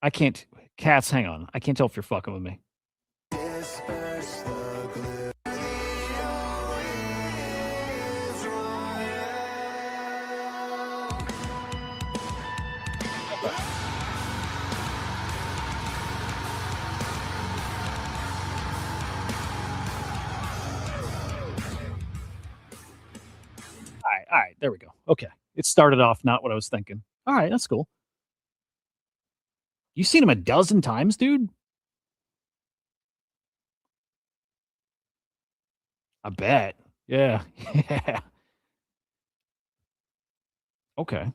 I can't. Cats, hang on. I can't tell if you're fucking with me. All right, there we go. Okay. It started off not what I was thinking. All right, that's cool. You've seen him a dozen times, dude? I bet. Yeah. Yeah. Okay.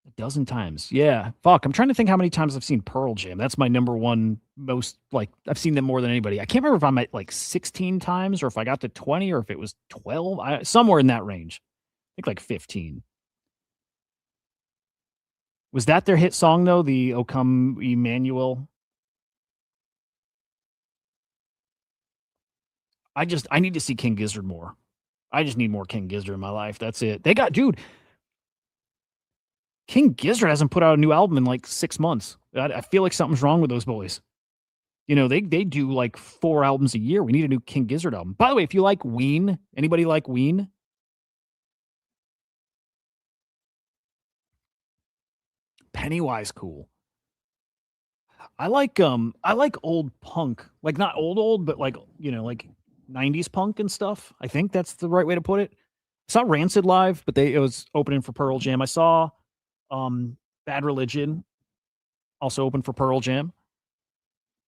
A dozen times. Yeah. Fuck. I'm trying to think how many times I've seen Pearl Jam. That's my number one most, like, I've seen them more than anybody. I can't remember if I'm at like 16 times or if I got to 20 or if it was 12. Somewhere in that range. I think like 15. Was that their hit song though? The O Come Emmanuel? I need to see King Gizzard more. I just need more King Gizzard in my life. That's it. Dude, King Gizzard hasn't put out a new album in like 6 months. I feel like something's wrong with those boys. You know, they do like 4 albums a year. We need a new King Gizzard album. By the way, if you like Ween, anybody like Ween? Pennywise cool. I like old punk. Like not old, but like, you know, like 90s punk and stuff. I think that's the right way to put it. I saw Rancid live, but it was opening for Pearl Jam. I saw Bad Religion also open for Pearl Jam.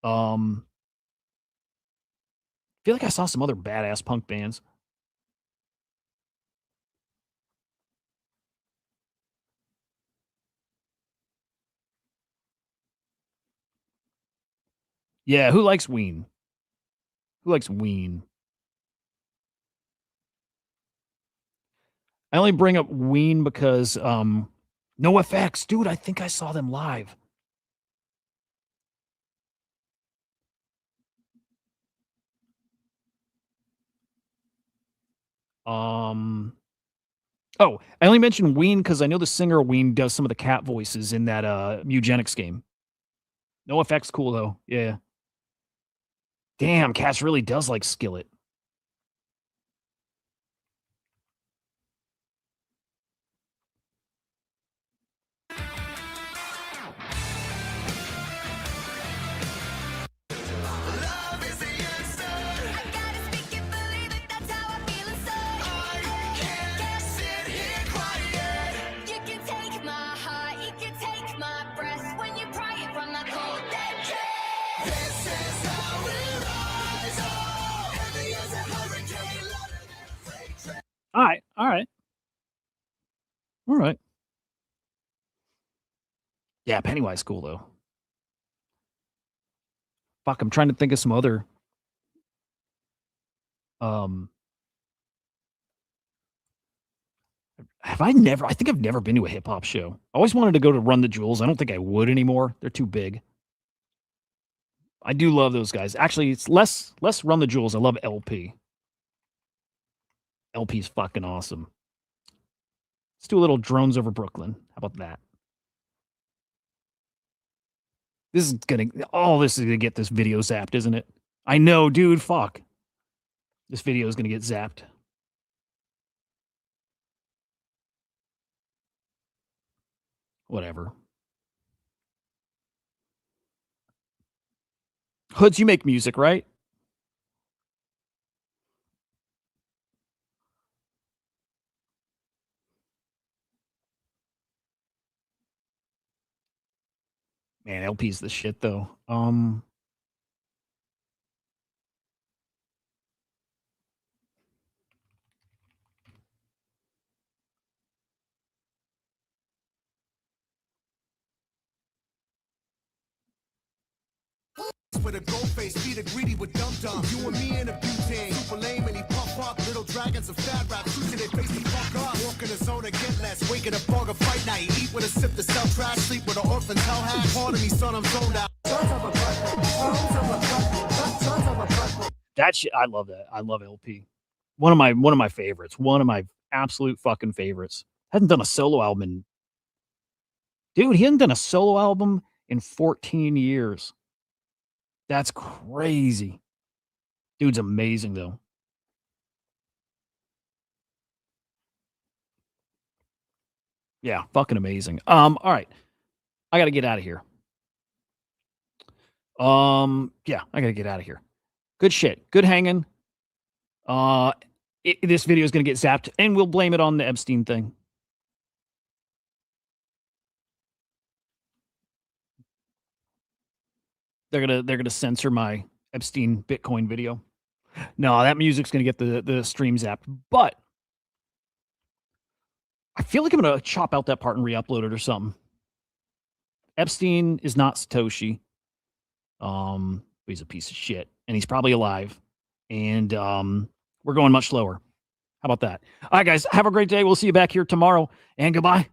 I feel like I saw some other badass punk bands. Yeah, who likes Ween? Who likes Ween? I only bring up Ween because NoFX, dude, I think I saw them live. Oh, I only mentioned Ween because I know the singer of Ween does some of the cat voices in that Eugenics game. NoFX cool though. Yeah. Damn, Cass really does like Skillet. All right. Yeah, Pennywise cool though. Fuck, I'm trying to think of some other. Have I never? I think I've never been to a hip hop show. I always wanted to go to Run the Jewels. I don't think I would anymore. They're too big. I do love those guys. Actually, it's less Run the Jewels. I love LP. LP's fucking awesome. Let's do a little Drones Over Brooklyn. How about that? This is gonna get this video zapped, isn't it? I know, dude. Fuck. This video is gonna get zapped. Whatever. Hoods, you make music, right? Man, LP's the shit though. With a gold face, feet are greedy with dum dum. You and me in a butane, super lame and he puff up. Little dragons of fat rap, choosing their face to fuck up. Walk in the zone and get less, wake in a bog of fight night. Eat with a sip to sell trash, sleep with an orphan tell hash. Pardon me, son, I'm zoned out. That shit, I love that. I love LP. One of my favorites. One of my absolute fucking favorites. Hasn't done a solo album in. Dude, he hasn't done a solo album in 14 years. That's crazy. Dude's amazing though. Yeah, fucking amazing. All right. I gotta get out of here. Yeah, I gotta get out of here. Good shit. Good hanging. This video is gonna get zapped, and we'll blame it on the Epstein thing. They're gonna censor my Epstein Bitcoin video. No, that music's gonna get the stream zapped. But I feel like I'm gonna chop out that part and re-upload it or something. Epstein is not Satoshi. He's a piece of shit, and he's probably alive. And we're going much slower. How about that? All right, guys, have a great day. We'll see you back here tomorrow, and goodbye.